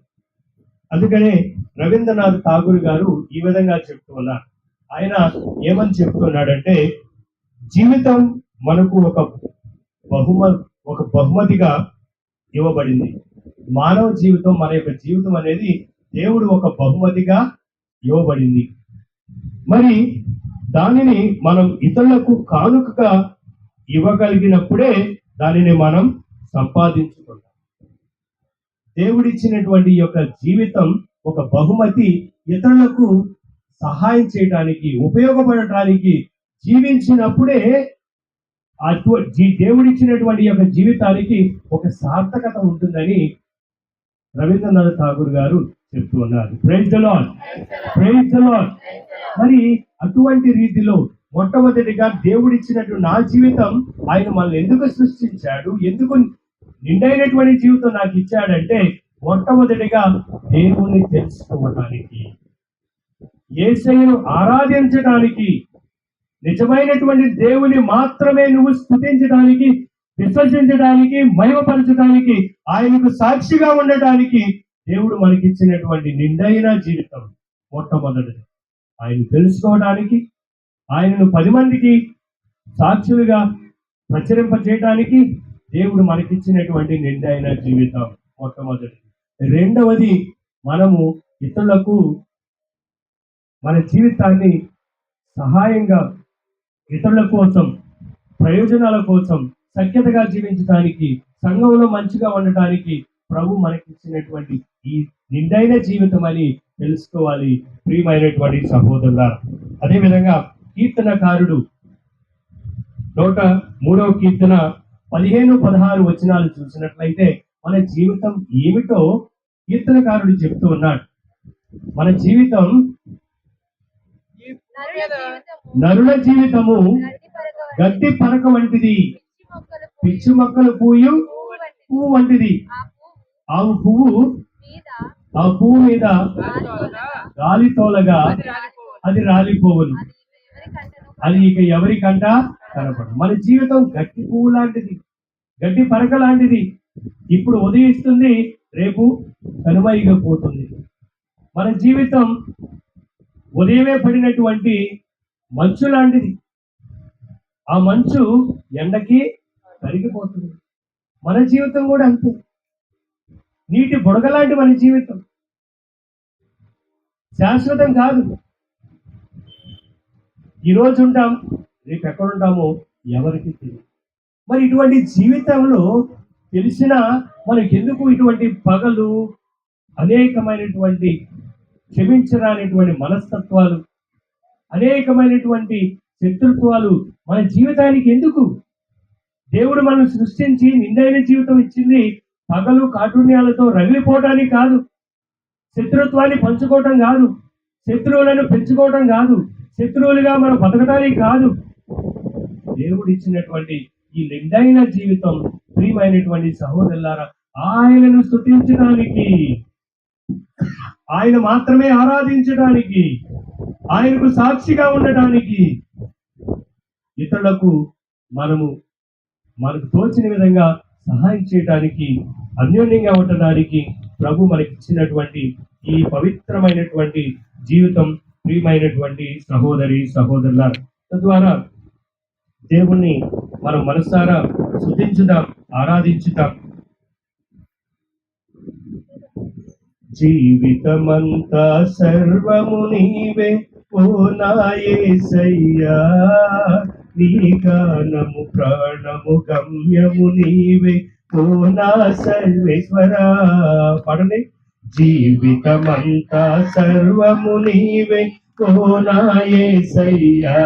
అందుకనే రవీంద్రనాథ్ ఠాగూర్ గారు ఈ విధంగా చెప్తూ ఉన్నారు. ఆయన ఏమని చెప్తున్నాడంటే, జీవితం మనకు ఒక బహుమతిగా ఇవ్వబడింది. మానవ జీవితం, మన యొక్క జీవితం అనేది దేవుడు ఒక బహుమతిగా ఇవ్వబడింది. మరి దానిని మనం ఇతరులకు కానుకగా ఇవ్వగలిగినప్పుడే దానిని మనం సంపాదించుకుంటాం. దేవుడిచ్చినటువంటి యొక్క జీవితం ఒక బహుమతి, ఇతరులకు సహాయం చేయడానికి, ఉపయోగపడటానికి జీవించినప్పుడే దేవుడిచ్చినటువంటి యొక్క జీవితానికి ఒక సార్థకత ఉంటుందని రవీంద్రనాథ్ ఠాగూర్ గారు చెప్తూ ఉన్నారు. Praise the lord, praise the lord. మరి అటువంటి రీతిలో మొట్టమొదటిగా దేవుడిచ్చినట్టు నా జీవితం, ఆయన మనల్ని ఎందుకు సృష్టించాడు, ఎందుకు నిండైనటువంటి జీవితం నాకు ఇచ్చాడంటే, మొట్టమొదటిగా దేవుణ్ణి తెలుసుకోవడానికి, యేసయ్యను ఆరాధించడానికి, నిజమైనటువంటి దేవుని మాత్రమే నువ్వు స్తుతించడానికి, విశ్వసించడానికి, మహిమపరచడానికి, ఆయనకు సాక్షిగా ఉండటానికి దేవుడు మనకిచ్చినటువంటి నిండైన జీవితం మొట్టమొదటిది. ఆయన తెలుసుకోవడానికి, ఆయనను 10 మందికి సాక్షులుగా ప్రచురింపజేయడానికి దేవుడు మనకిచ్చినటువంటి నిండైన జీవితం మొట్టమొదటిది. రెండవది, మనము ఇతరులకు మన జీవితాన్ని సహాయంగా, ఇతరుల కోసం, ప్రయోజనాల కోసం, సఖ్యతగా జీవించడానికి, సంఘంలో మంచిగా ఉండటానికి ప్రభు మనకిచ్చినటువంటి ఈ నిండైన జీవితం అని తెలుసుకోవాలి ప్రియమైనటువంటి సహోదరులారా. అదేవిధంగా కీర్తనకారుడు 103వ కీర్తన 15-16 వచనాలు చూసినట్లయితే మన జీవితం ఏమిటో కీర్తనకారుడు చెప్తూ ఉన్నాడు. మన జీవితం నరుల జీవితము గడ్డి పరక వంటిది, పిచ్చి మొక్కలు పువ్వు వంటిది. ఆవు పువ్వు ఆ పువ్వు మీద గాలి తోలగా అది రాలిపోవును, అది ఇక ఎవరికంట కనపడు. మన జీవితం గడ్డి పువ్వు లాంటిది, గడ్డి పరక లాంటిది. ఇప్పుడు ఉదయిస్తుంది, రేపు కనుమరుగైపోతుంది. మన జీవితం ఉదయమే పడినటువంటి మంచు లాంటిది. ఆ మంచు ఎండకి కరిగిపోతుంది. మన జీవితం కూడా అంతే, నీటి బుడగ లాంటి మన జీవితం. శాశ్వతం కాదు. ఈరోజు ఉంటాం, రేపు ఎక్కడుంటామో ఎవరికి తెలియదు. మరి ఇటువంటి జీవితంలో తెలిసిన మనకెందుకు ఇటువంటి పగలు, అనేకమైనటువంటి క్షమించరానిటువంటి మనస్తత్వాలు, అనేకమైనటువంటి శత్రుత్వాలు మన జీవితానికి ఎందుకు? దేవుడు మనం సృష్టించి నిండైన జీవితం ఇచ్చింది పగలు కాఠిన్యాలతో రగిలిపోవడానికి కాదు, శత్రుత్వాన్ని పంచుకోవటం కాదు, శత్రువులను పెంచుకోవటం కాదు, శత్రువులుగా మనం బతకడానికి కాదు. దేవుడు ఇచ్చినటువంటి ఈ నిండైన జీవితం ప్రియమైనటువంటి సహోదరులారా, ఆయనను స్తుతించడానికి, ఆయన మాత్రమే ఆరాధించడానికి, ఆయనకు సాక్షిగా ఉండటానికి, ఇతరులకు మనకు తోచిన విధంగా సహాయం చేయడానికి, అన్యోన్యంగా ఉండడానికి ప్రభు మనకిచ్చినటువంటి ఈ పవిత్రమైనటువంటి జీవితం ప్రియమైనటువంటి సహోదరులారా. తద్వారా దేవుణ్ణి మనం మనసారా స్తుతించుదాం, ఆరాధించుదాం. జీవితమంతా సర్వము నీవే ఓ నా యేసయ్యా, నీ గానము ప్రాణము గమ్యము నీవే ఓ నా సర్వేశ్వరా. పడండి. జీవితమంతా సర్వము నీవే ఓ నా యేసయ్యా,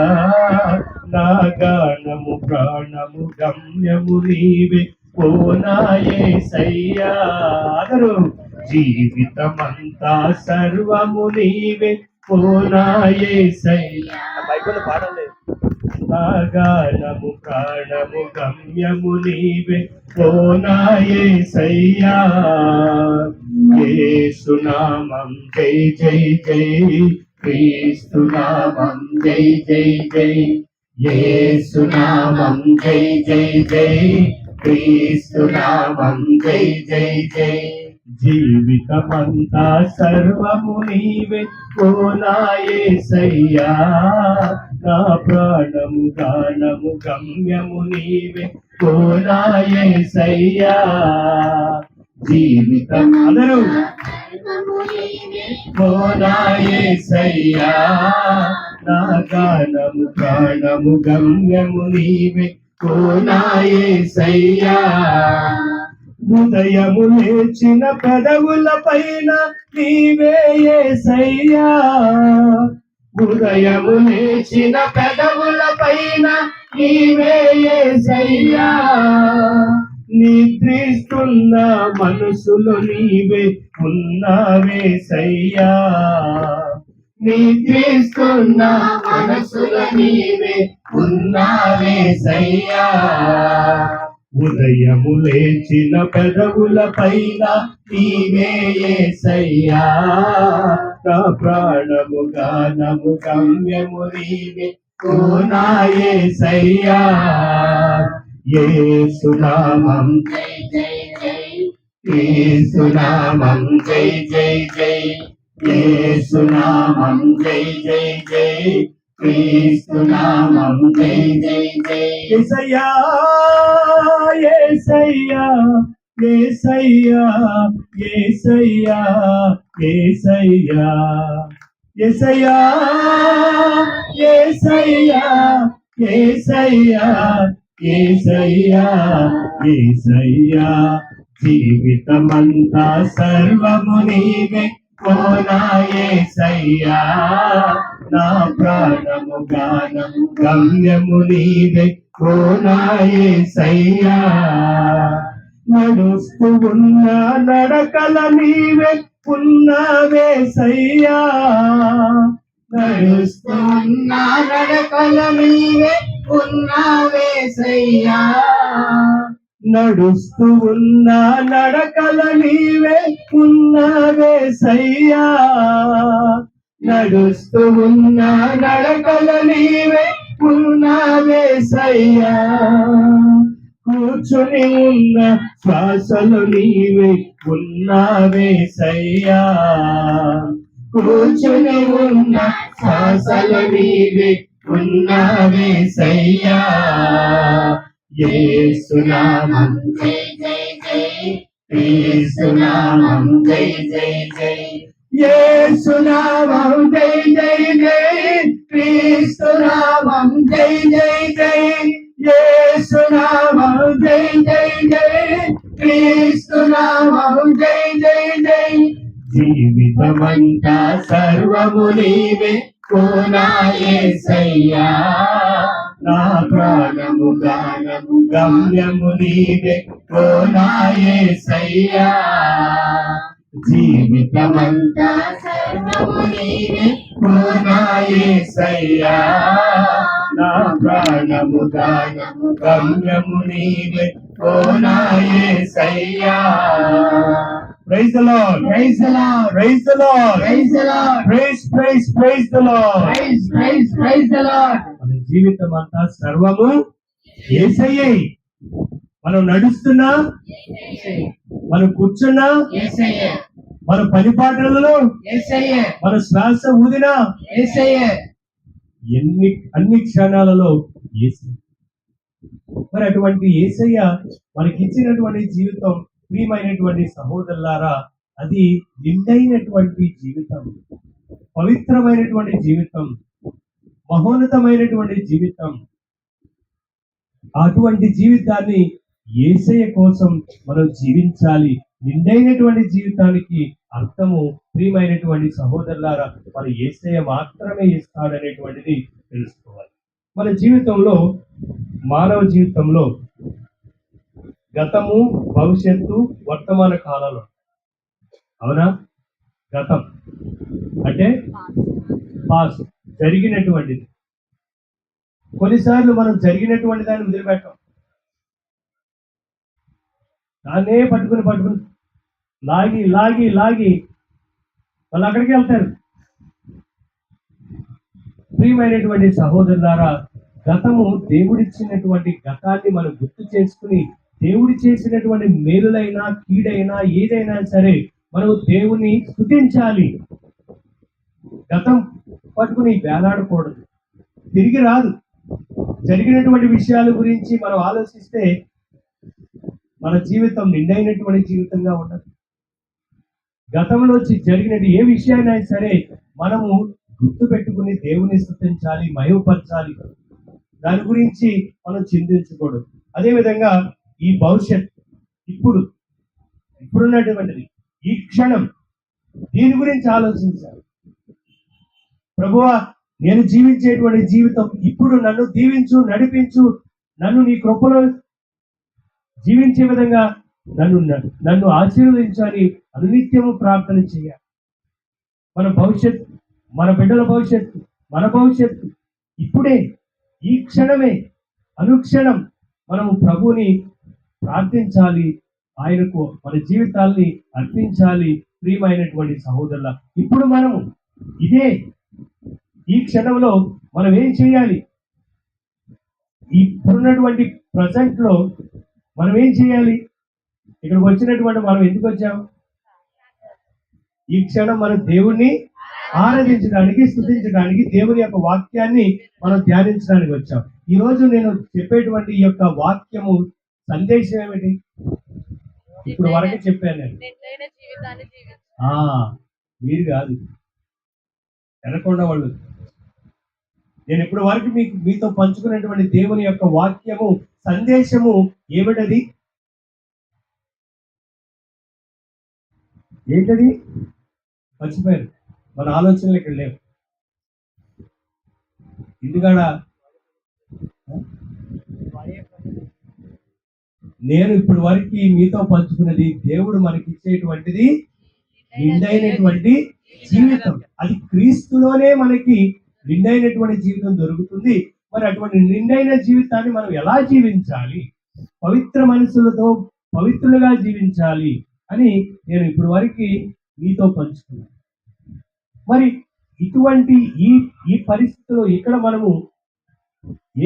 నా గానము ప్రాణము గమ్యము నీవే ఓ నా యేసయ్యా. అందరూ జీవితమంతా సర్వము నీవే ఓ నా యేసయ్యా. బైబిల్ పాడలేదు. నా గానము ప్రాణము గమ్యము నీవే ఓ నా యేసయ్యా యేసునామం జై జై జై క్రీస్తునామం జై జై జై యేసునామం జై జై జై క్రీస్తునామం జై జై జై జీవితమంతా సర్వము నీవే ఓ నా యేసయ్యా నా ప్రాణము గానము గమ్యము నీవే ఓ నా యేసయ్యా జీవితం అందరూ ఓ నా యేసయ్యా నా గానము ప్రాణము గమ్యము నీవే ఓ నా యేసయ్యా ఉదయము లేచిన పెదవుల పైన నీవే యేసయ్యా ఉదయము లేచిన పెదవుల పైన నీవే యేసయ్యా నిద్రిస్తున్న మనసులో నీవే ఉన్నావేసయ్యా నిద్రిస్తున్న మనసులో నీవే ఉన్నావేసయ్యా ఉదయము లేచిన పెదవుల పైన నీవే యేసయ్యా నా ప్రాణము గానము గమ్యము నీవే ఓ నా యేసయ్యా యేసునామం జై జై జై యేసునామం జై జై జై యేసునామం జై జై జై క్రీస్తునామం జై జై జై యేసయ్యా యేసయ్యా యేసయ్యా యేసయ్యా యేసయ్యా యేసయ్యా యేసయ్యా యేసయ్యా యేసయ్యా యేసయ్యా జీవితమంతా సర్వము నీవే ఓ నా యేసయ్యా నా ప్రాణము గానము గమ్యము నీవే ఓ నా యేసయ్యా నడుస్తూ ఉన్న నడకల నీవే ఉన్నావేసయ్యా నడుస్తూ ఉన్న నడకల నీవే ఉన్నావేసయ్యా నడుస్తూ ఉన్న నడకల నీవే ఉన్నావేసయ్యా నడుస్తూ ఉన్న నడకల నీవే ఉన్నావేసయ్యా కూర్చుని ఉన్న శ్వాసలు నీవే ఉన్నావేసయ్యా కూర్చుని ఉన్న శ్వాసలు నీవే ఉన్నావేసయ్యా యేసునామం జై జై జై యేసునామం జై జై జై యేసునామం జై జై జై క్రీస్తునామం జై జై జై యేసునామం జై జై జై క్రీస్తునామం జై జై జై జీవితమంతా సర్వము నీవే ఓ నా యేసయ్యా నా ప్రాణము గానము గమ్యము నీవే ఓ నా యేసయ్యా జీవితమంతా సర్వము నీవే ఓ నా యేసయ్యా నా ప్రాణము గానము గమ్యము నీవే ఓ నా యేసయ్యా Praise the Lord. Praise the Lord. Praise the Lord. Praise the Lord. Praise the Lord. Praise the Lord. మన జీవితం అంతా సర్వము యేసయ్యే. మనం నడుస్తున్నా, మనం కూర్చున్నా, యేసయ్యే. మన పనిపాటలలో, యేసయ్యే. మన శ్వాస ఊదినా, యేసయ్యే. అన్ని క్షణాలలో యేసయ్య. మరి అటువంటి యేసయ్య మనకిచ్చినటువంటి జీవితం ప్రియమైనటువంటి సహోదరులారా, అది నిండైనటువంటి జీవితం, పవిత్రమైనటువంటి జీవితం, మహోన్నతమైనటువంటి జీవితం. అటువంటి జీవితాన్ని యేసయ్య కోసం మనం జీవించాలి. నిండైనటువంటి జీవితానికి అర్థము ప్రియమైనటువంటి సహోదరులారా, మన యేసయ్య మాత్రమే ఇస్తాడనేటువంటిది తెలుసుకోవాలి. మన జీవితంలో, మానవ జీవితంలో గతము, భవిష్యత్తు, వర్తమాన కాలంలో, అవునా? గతం అంటే పాస్, జరిగినటువంటిది. కొన్నిసార్లు మనం జరిగినటువంటి దాన్ని వదిలిపెట్టాం, దాన్నే పట్టుకుని లాగి లాగి లాగి వాళ్ళు అక్కడికి వెళ్తారు. ప్రియమైనటువంటి సహోదరులారా, గతము దేవుడిచ్చినటువంటి గతాన్ని మనం గుర్తు చేసుకుని దేవుడి చేసినటువంటి మేలులైనా కీడైనా ఏదైనా సరే మనం దేవుని స్తుతించాలి. గతం పట్టుకుని వేలాడకూడదు, తిరిగి రాదు. జరిగినటువంటి విషయాల గురించి మనం ఆలోచిస్తే మన జీవితం నిండైనటువంటి జీవితంగా ఉండదు. గతంలో జరిగినది ఏ విషయాన్ని సరే మనము గుర్తు పెట్టుకుని దేవుని స్తుతించాలి, మహిమపరచాలి. దాని గురించి మనం చింతించకూడదు. అదేవిధంగా ఈ భవిష్యత్, ఇప్పుడున్నటువంటిది, ఈ క్షణం, దీని గురించి ఆలోచించాలి. ప్రభువా, నేను జీవించేటువంటి జీవితం ఇప్పుడు నన్ను దీవించు, నడిపించు, నన్ను నీ కృపలో జీవించే విధంగా నన్ను ఆశీర్వదించాలి. అనునిత్యము ప్రార్థన చేయాలి. మన భవిష్యత్తు, మన బిడ్డల భవిష్యత్తు, మన భవిష్యత్తు ఇప్పుడే, ఈ క్షణమే, అనుక్షణం మనము ప్రభువుని ప్రార్థించాలి. ఆయనకు మన జీవితాల్ని అర్పించాలి. ప్రియమైనటువంటి సహోదరుల, ఇప్పుడు మనము ఈ క్షణంలో మనం ఏం చేయాలి? ఇప్పుడున్నటువంటి ప్రజెంట్ లో మనం ఏం చేయాలి? ఇక్కడికి వచ్చినటువంటి మనం ఎందుకు వచ్చాం? ఈ క్షణం మనం దేవుణ్ణి ఆరాధించడానికి, స్తుతించడానికి, దేవుని యొక్క వాక్యాన్ని మనం ధ్యానించడానికి వచ్చాం. ఈ రోజు నేను చెప్పేటువంటి ఈ యొక్క వాక్యము సందేశం ఏమిటి? ఇప్పుడు వరకు చెప్పాను నేను. మీరు కాదు, వెనకొండ వాళ్ళు. నేను ఇప్పుడు వరకు మీతో పంచుకున్నటువంటి దేవుని యొక్క వాక్యము, సందేశము ఏమిటది? ఏంటది? మర్చిపోయారు. మన ఆలోచనలు ఇక్కడ లేవు. ఇందుకడ నేను ఇప్పుడు వరకు మీతో పంచుకున్నది దేవుడు మనకి ఇచ్చేటువంటిది నిండైనటువంటి జీవితం. అది క్రీస్తులోనే మనకి నిండైనటువంటి జీవితం దొరుకుతుంది. మరి అటువంటి నిండైన జీవితాన్ని మనం ఎలా జీవించాలి? పవిత్ర మనసులతో పవిత్రులుగా జీవించాలి అని నేను ఇప్పుడు వరకు మీతో పంచుకున్నాను. మరి ఇటువంటి ఈ పరిస్థితిలో ఇక్కడ మనము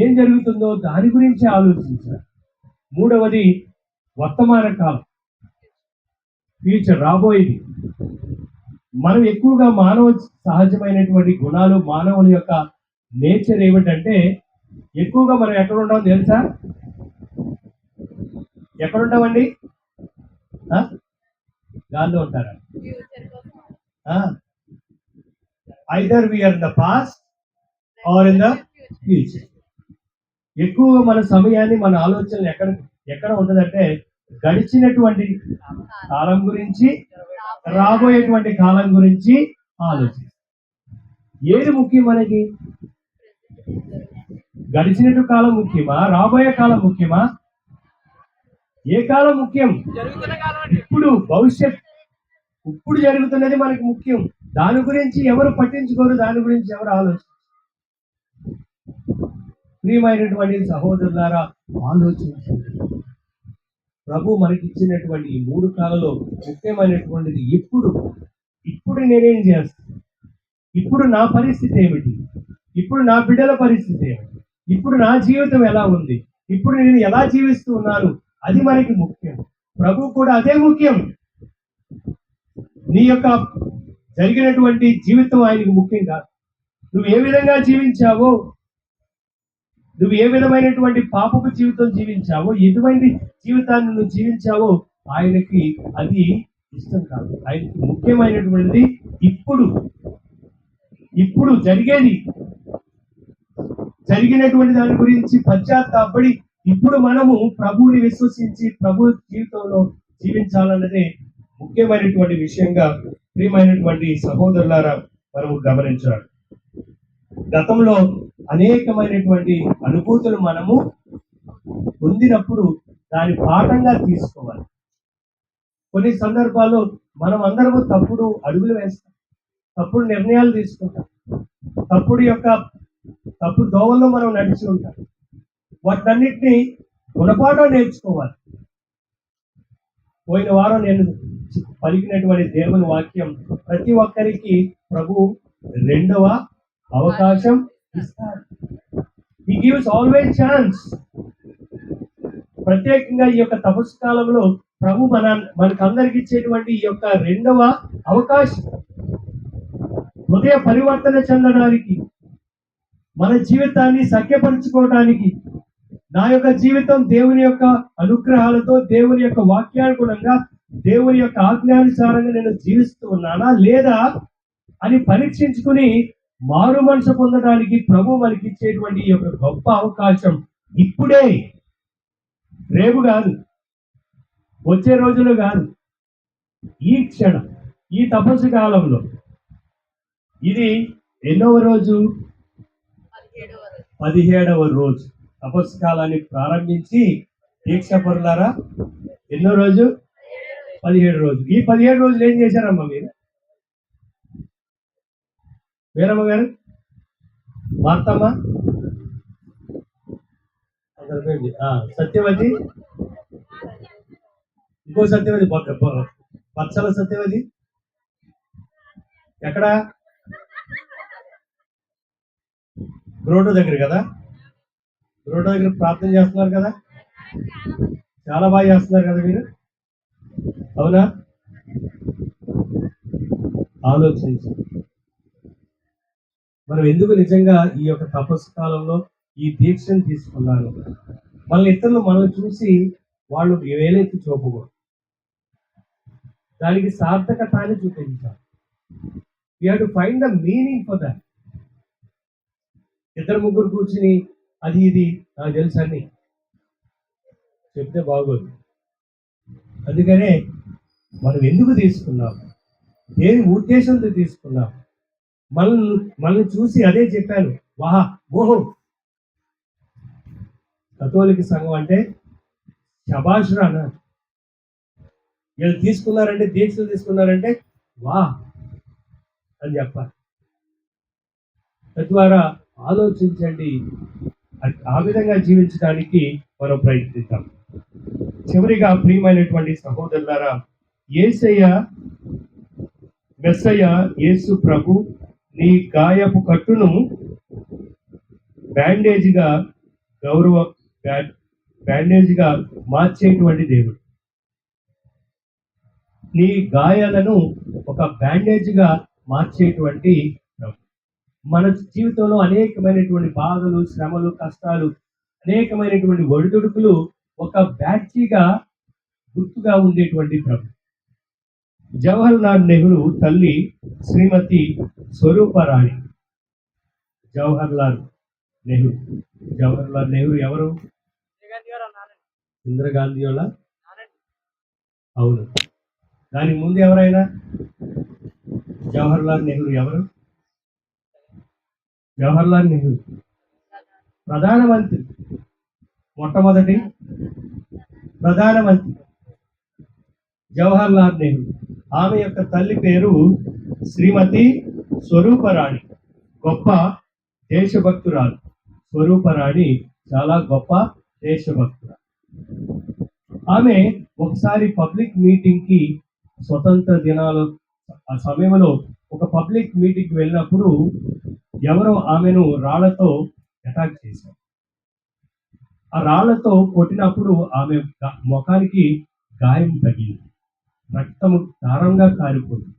ఏం జరుగుతుందో దాని గురించి ఆలోచించాలి. మూడవది వర్తమాన కాలం, ఫ్యూచర్, రాబోయేది. మనం ఎక్కువగా మానవ సహజమైనటువంటి గుణాలు, మానవుల యొక్క నేచర్ ఏమిటంటే, ఎక్కువగా మనం ఎక్కడ ఉంటాం తెలుసా? ఎక్కడ ఉంటామండి? గాల్లో ఉంటారా? Either we are in the past or in the future. ఎక్కువ మన సమయాన్ని, మన ఆలోచనలు ఎక్కడ ఉంటుందంటే గడిచినటువంటి కాలం గురించి, రాబోయేటువంటి కాలం గురించి ఆలోచన. ఏది ముఖ్యం మనకి? గడిచినట్టు కాలం ముఖ్యమా? రాబోయే కాలం ముఖ్యమా? ఏ కాలం ముఖ్యం? ఇప్పుడు, భవిష్యత్, ఇప్పుడు జరుగుతున్నది మనకి ముఖ్యం. దాని గురించి ఎవరు పట్టించుకోరు, దాని గురించి ఎవరు ఆలోచించరు. ప్రియమైనటువంటి సహోదరులారా, ఆలోచించండి. ప్రభు మనకి ఇచ్చినటువంటి ఈ 3 కాలంలో ముఖ్యమైనటువంటిది ఇప్పుడు నేనేం చేస్తాను? ఇప్పుడు నా పరిస్థితి ఏమిటి? ఇప్పుడు నా బిడ్డల పరిస్థితి ఏమిటి? ఇప్పుడు నా జీవితం ఎలా ఉంది? ఇప్పుడు నేను ఎలా జీవిస్తూ ఉన్నాను? అది మనకి ముఖ్యం. ప్రభు కూడా అదే ముఖ్యం. నీ యొక్క జరిగినటువంటి జీవితం ఆయనకు ముఖ్యం కాదు. నువ్వు ఏ విధంగా జీవించావో, నువ్వు ఏ విధమైనటువంటి పాపపు జీవితం జీవించావో, ఎటువంటి జీవితాన్ని నువ్వు జీవించావో ఆయనకి అది ఇష్టం కాదు. ఆయనకి ముఖ్యమైనటువంటిది ఇప్పుడు జరిగినటువంటి దాని గురించి పశ్చాత్తాపడి ఇప్పుడు మనము ప్రభువుని విశ్వసించి ప్రభు జీవితంలో జీవించాలన్నదే ముఖ్యమైనటువంటి విషయంగా ప్రియమైనటువంటి సహోదరులారా మనము గమనించాలి. గతంలో అనేకమైనటువంటి అనుభూతులు మనము పొందినప్పుడు దాని పాఠంగా తీసుకోవాలి. కొన్ని సందర్భాల్లో మనం అందరము తప్పుడు అడుగులు వేస్తాం, తప్పుడు నిర్ణయాలు తీసుకుంటాం, తప్పుడు యొక్క తప్పు దోవల్లో మనం నడిచి ఉంటాం. వాటన్నిటిని గుణపాఠం నేర్చుకోవాలి. పోయిన వారం నేను పలికినటువంటి దేవుని వాక్యం, ప్రతి ఒక్కరికి ప్రభు రెండవ అవకాశం ఇస్తారు. హి గివ్స్ ఆల్వేస్ ఛాన్స్. ప్రత్యేకంగా ఈ యొక్క తపస్సు కాలంలో ప్రభు మనకందరికి ఇచ్చేటువంటి ఈ యొక్క రెండవ అవకాశం, హృదయ పరివర్తన చెందడానికి, మన జీవితాన్ని సఖ్యపరుచుకోవడానికి. నా యొక్క జీవితం దేవుని యొక్క అనుగ్రహాలతో, దేవుని యొక్క వాక్యానుగుణంగా, దేవుని యొక్క ఆజ్ఞానుసారంగా నేను జీవిస్తూ ఉన్నానా లేదా అని పరీక్షించుకుని మారు మనసు పొందడానికి ప్రభు మనకి ఇచ్చేటువంటి ఈ యొక్క గొప్ప అవకాశం ఇప్పుడే, రేపు కాదు, వచ్చే రోజులు కాదు, ఈ క్షణం, ఈ తపస్సు కాలంలో. ఇది ఎన్నవ రోజు? 17వ రోజు. తపస్సు కాలాన్ని ప్రారంభించి దీక్ష పరులారా ఎన్నో రోజు? 17 రోజు. ఈ 17 రోజులు ఏం చేశారమ్మా మీరు? వీరమ్మ గారు, మార్తమ్మ, సత్యవతి, ఇంకో సత్యవతి, పచ్చల సత్యవతి ఎక్కడ? రోడ్డు దగ్గర కదా? రోడ్డు దగ్గర ప్రార్థన చేస్తున్నారు కదా? చాలా బాగా చేస్తున్నారు కదా మీరు, అవునా? ఆలోచించు, మనం ఎందుకు నిజంగా ఈ యొక్క తపస్సు కాలంలో ఈ దీక్షను తీసుకున్నారు? మళ్ళీ ఇతరులు మనం చూసి వాళ్ళు వేలెత్తి చూపకూడదు, దానికి సార్థకతాన్ని చూపించాలి. We have to find the meaning for that. ఇద్దరు ముగ్గురు కూర్చుని అది ఇది నాకు తెలుసు అని చెప్తే బాగోదు. అందుకనే మనం ఎందుకు తీసుకున్నాం, దేని ఉద్దేశంతో తీసుకున్నాం? మనల్ని చూసి అదే చెప్పాను, వాహా ఓహో. కథోలిక సంఘం అంటే శబాషురా అన్నారు. వీళ్ళు తీసుకున్నారంటే, దీక్షలు తీసుకున్నారంటే వా అని చెప్పాలి. తద్వారా ఆలోచించండి, ఆ విధంగా జీవించడానికి మనం ప్రయత్నిద్దాం. చివరిగా ప్రియమైనటువంటి సహోదరులారా, యేసయ్య మెస్సయ్య యేసు ప్రభు నీ గాయపు కట్టును బ్యాండేజ్గా బ్యాండేజ్గా మార్చేటువంటి దేవుడు. నీ గాయాలను ఒక బ్యాండేజ్గా మార్చేటువంటి ప్రభు. మన జీవితంలో అనేకమైనటువంటి బాధలు, శ్రమలు, కష్టాలు, అనేకమైనటువంటి ఒడిదుడుకులు ఒక బ్యాడ్జీగా, గుర్తుగా ఉండేటువంటి ప్రభు. జవహర్లాల్ నెహ్రూ తల్లి శ్రీమతి స్వరూపరాణి. జవహర్లాల్ నెహ్రూ ఎవరు? ఇందిరాగాంధీ వాళ్ళ? అవును. దానికి ముందు ఎవరైనా? జవహర్లాల్ నెహ్రూ ఎవరు? జవహర్లాల్ నెహ్రూ ప్రధానమంత్రి, మొట్టమొదటి ప్రధానమంత్రి జవహర్లాల్ నెహ్రూ. ఆమె యొక్క తల్లి పేరు శ్రీమతి స్వరూపరాణి. గొప్ప దేశభక్తురాలు. స్వరూపరాణి చాలా గొప్ప దేశభక్తురాలు. ఆమె ఒకసారి పబ్లిక్ మీటింగ్ కి, స్వతంత్ర దినాలు ఆ సమయంలో ఒక పబ్లిక్ మీటింగ్ కి వెళ్ళినప్పుడు ఎవరో ఆమెను రాళ్లతో అటాక్ చేశారు. ఆ రాళ్లతో కొట్టినప్పుడు ఆమె ముఖానికి గాయం తగిలింది, రక్తము దారంగా కారిపోయింది,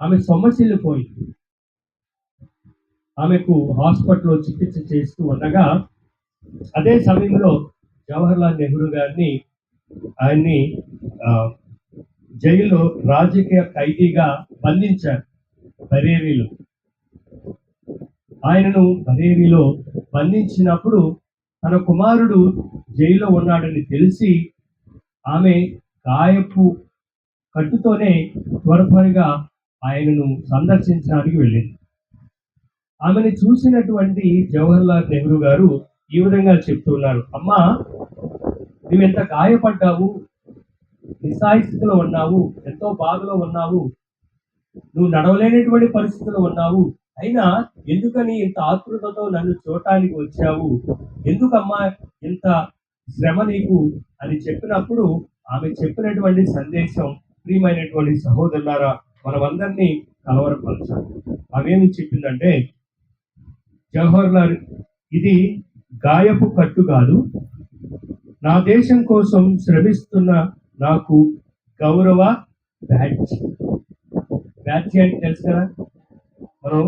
ఆమె సొమ్మసిల్లిపోయింది. ఆమెకు హాస్పిటల్లో చికిత్స చేస్తూ ఉండగా అదే సమయంలో జవహర్లాల్ నెహ్రూ గారిని ఆయన్ని జైల్లో రాజకీయ ఖైదీగా బంధించారు బరేలీలో. ఆయనను బరేలీలో బంధించినప్పుడు తన కుమారుడు జైల్లో ఉన్నాడని తెలిసి ఆమె గాయపు కట్టుతోనే త్వరగా ఆయనను సందర్శించడానికి వెళ్ళింది. ఆమెను చూసినటువంటి జవహర్లాల్ నెహ్రూ గారు ఈ విధంగా చెప్తున్నారు, అమ్మా నువ్వెంత గాయపడ్డావు, నిస్సహాయ స్థితిలో ఉన్నావు, ఎంతో బాధలో ఉన్నావు, నువ్వు నడవలేనటువంటి పరిస్థితిలో ఉన్నావు, అయినా ఎందుకని ఇంత ఆతృతతో నన్ను చూడటానికి వచ్చావు, ఎందుకమ్మా ఇంత శ్రమ నీకు అని చెప్పినప్పుడు ఆమె చెప్పినటువంటి సందేశం, ప్రియమైనటువంటి సహోదరులారా, మనమందరినీ కలవరపరచాలి. ఆమెమి చెప్పిందంటే, జవహర్లాల్, ఇది గాయపు కట్టు కాదు, నా దేశం కోసం శ్రమిస్తున్న నాకు గౌరవ బ్యాడ్జ్. బ్యాడ్జ్ అంటే తెలుసు కదా, మనం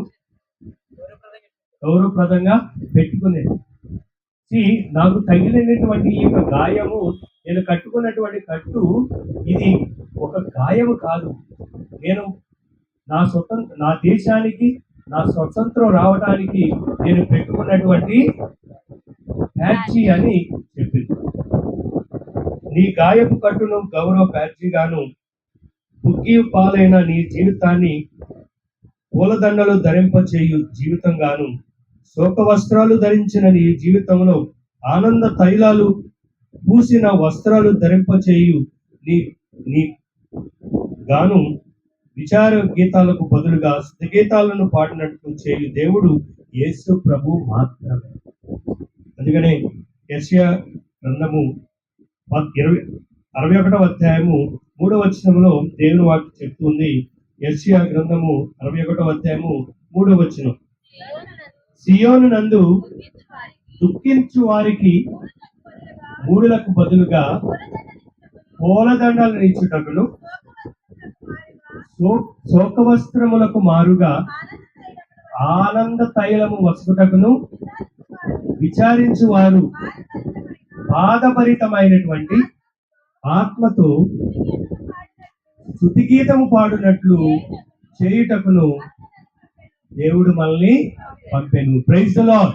గౌరవప్రదంగా పెట్టుకునేది. నాకు తగిలినటువంటి ఈ యొక్క గాయము, నేను కట్టుకున్నటువంటి కట్టు, ఇది ఒక గాయము కాదు, నేను నా దేశానికి నా స్వతంత్రం రావడానికి నేను పెట్టుకున్నటువంటి బ్యాడ్జీ అని చెప్పింది. నీ గాయపు కట్టును గౌరవ బ్యాడ్జీగాను, బుగ్గి పాలైన నీ జీవితాన్ని పూలదండలు ధరింపచేయు జీవితంగాను, శోక వస్త్రాలు ధరించిన నీ జీవితంలో ఆనంద తైలాలు పూసిన వస్త్రాలు ధరింపచేయు నీ నీ గాను, విచార గీతాలకు బదులుగా స్తుతిగీతాలను పాడినట్టు చేయు దేవుడు యేసు ప్రభు మాత్రమే. అందుకనే యెషయా గ్రంథము 61వ అధ్యాయము 3వ వచనంలో దేవుని వాక్యం చెప్తుంది. యెషయా గ్రంథము 61వ అధ్యాయము 3వ వచనం, సియోను నందు దుఃఖించు వారికి మూడులకు బదులుగా పూలదండలు ఇచ్చుటకును, శోక వస్త్రములకు మారుగా ఆనంద తైలము వసుకుటకును, విచారించు వారు బాధభరితమైనటువంటి ఆత్మతో స్తుతిగీతము పాడునట్లు చేయుటకును దేవుడు మనల్ని పంపెను. Praise the lord,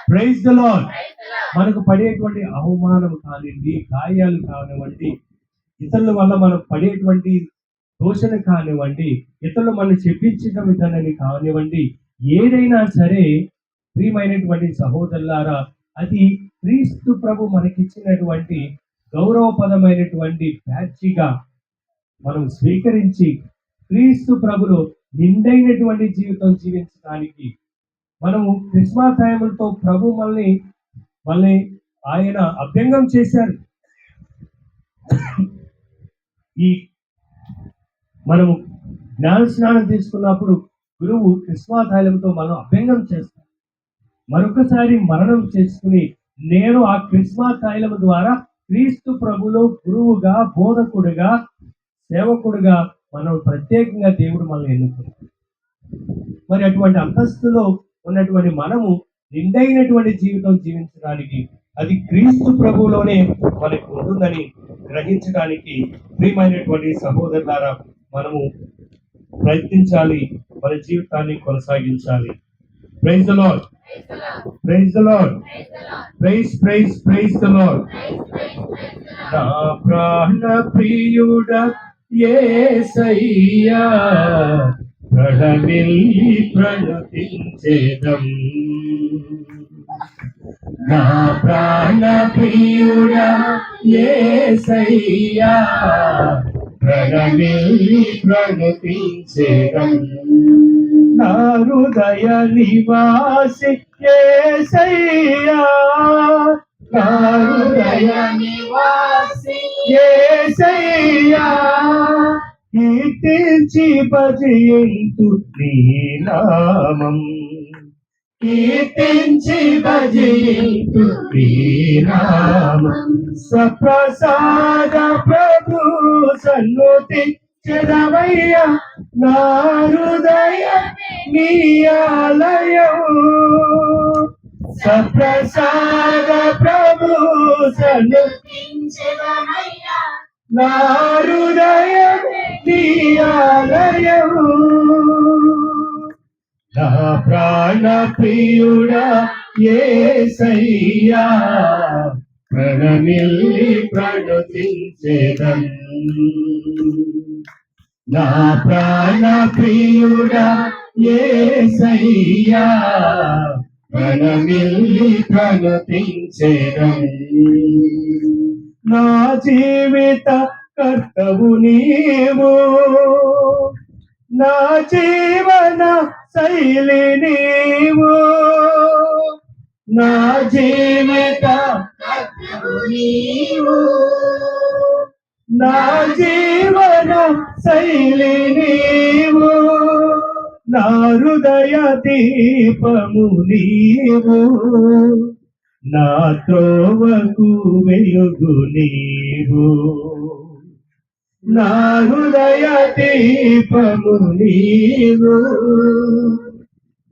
praise the lord. మనకు పడేటువంటి అవమానం కానివ్వండి, గాయాలు కానివ్వండి, ఇతరుల వల్ల మనం పడేటువంటి దోషణ కానివ్వండి, ఇతరులు మనం చెప్పించడం విధానాన్ని కానివ్వండి, ఏదైనా సరే ప్రియమైనటువంటి సహోదరులారా, అది క్రీస్తు ప్రభు మనకిచ్చినటువంటి గౌరవపదమైనటువంటి బ్యాడ్జిగా మనం స్వీకరించి క్రీస్తు ప్రభులో నిండైనటువంటి జీవితం జీవించడానికి మనము క్రిస్మస్ టైములతో ప్రభు మళ్ళీ ఆయన అభ్యంగం చేశారు. ఈ మనము జ్ఞాన స్నానం తీసుకున్నప్పుడు గురువు కృష్ణాధాయలతో మనం అభ్యంగం చేస్తాం. మరొకసారి మరణం చేసుకుని నేను ఆ కృష్ణాధాయలం ద్వారా క్రీస్తు ప్రభులో గురువుగా, బోధకుడుగా, సేవకుడుగా మనం ప్రత్యేకంగా దేవుడు మనల్ని ఎన్నుకున్నాడు. మరి అటువంటి అంతస్తులో ఉన్నటువంటి మనము నిండైనటువంటి జీవితం జీవించడానికి అది క్రీస్తు ప్రభువులోనే మనకు ఉంటుందని గ్రహించడానికి ప్రియమైనటువంటి సహోదరులారా, మనము ప్రయత్నించాలి, మన జీవితాన్ని కొనసాగించాలి. Praise the lord, praise the lord, praise praise praise the lord. నా ప్రాణ ప్రియుడా యేసయ్యా, ప్రణమిల్లి ప్రణతించెదం. నా ప్రాణ ప్రియుడా యేసయ్యా, ప్రణమిల్లి ప్రణతించెదం. నా హృదయ నివాసి యేసయ్యా, నా హృదయ నివాసి యేసయ్యా, కీర్తించి భజింతు నీ నామం, కీర్తించి భజింతు నీ నామం. సప్రసాద ప్రభు సన్నుతి చెదవయ్యా, నా హృదయ నీ ఆలయం. సప్రసాద ప్రభు సన్నుతి చెదవయ్యా, నా హృదయ నీ ఆలయం. నా ప్రాణ ప్రియుడా యేసయ్యా, ప్రణమిల్లి ప్రణతించెదం. నా ప్రాణ ప్రియుడా యేసయ్యా, ప్రణమిల్లి ప్రణతించెదం. నా జీవిత కర్తవు నీవు, నా జీవన శైలి నీవు, నా జీవిత నీవు నా జీవన శైలి నీవు, నా హృదయ దీపము నీవు, నా త్రోవకు వెలుగు నీవు, నా హృదయ దీపము నీవు,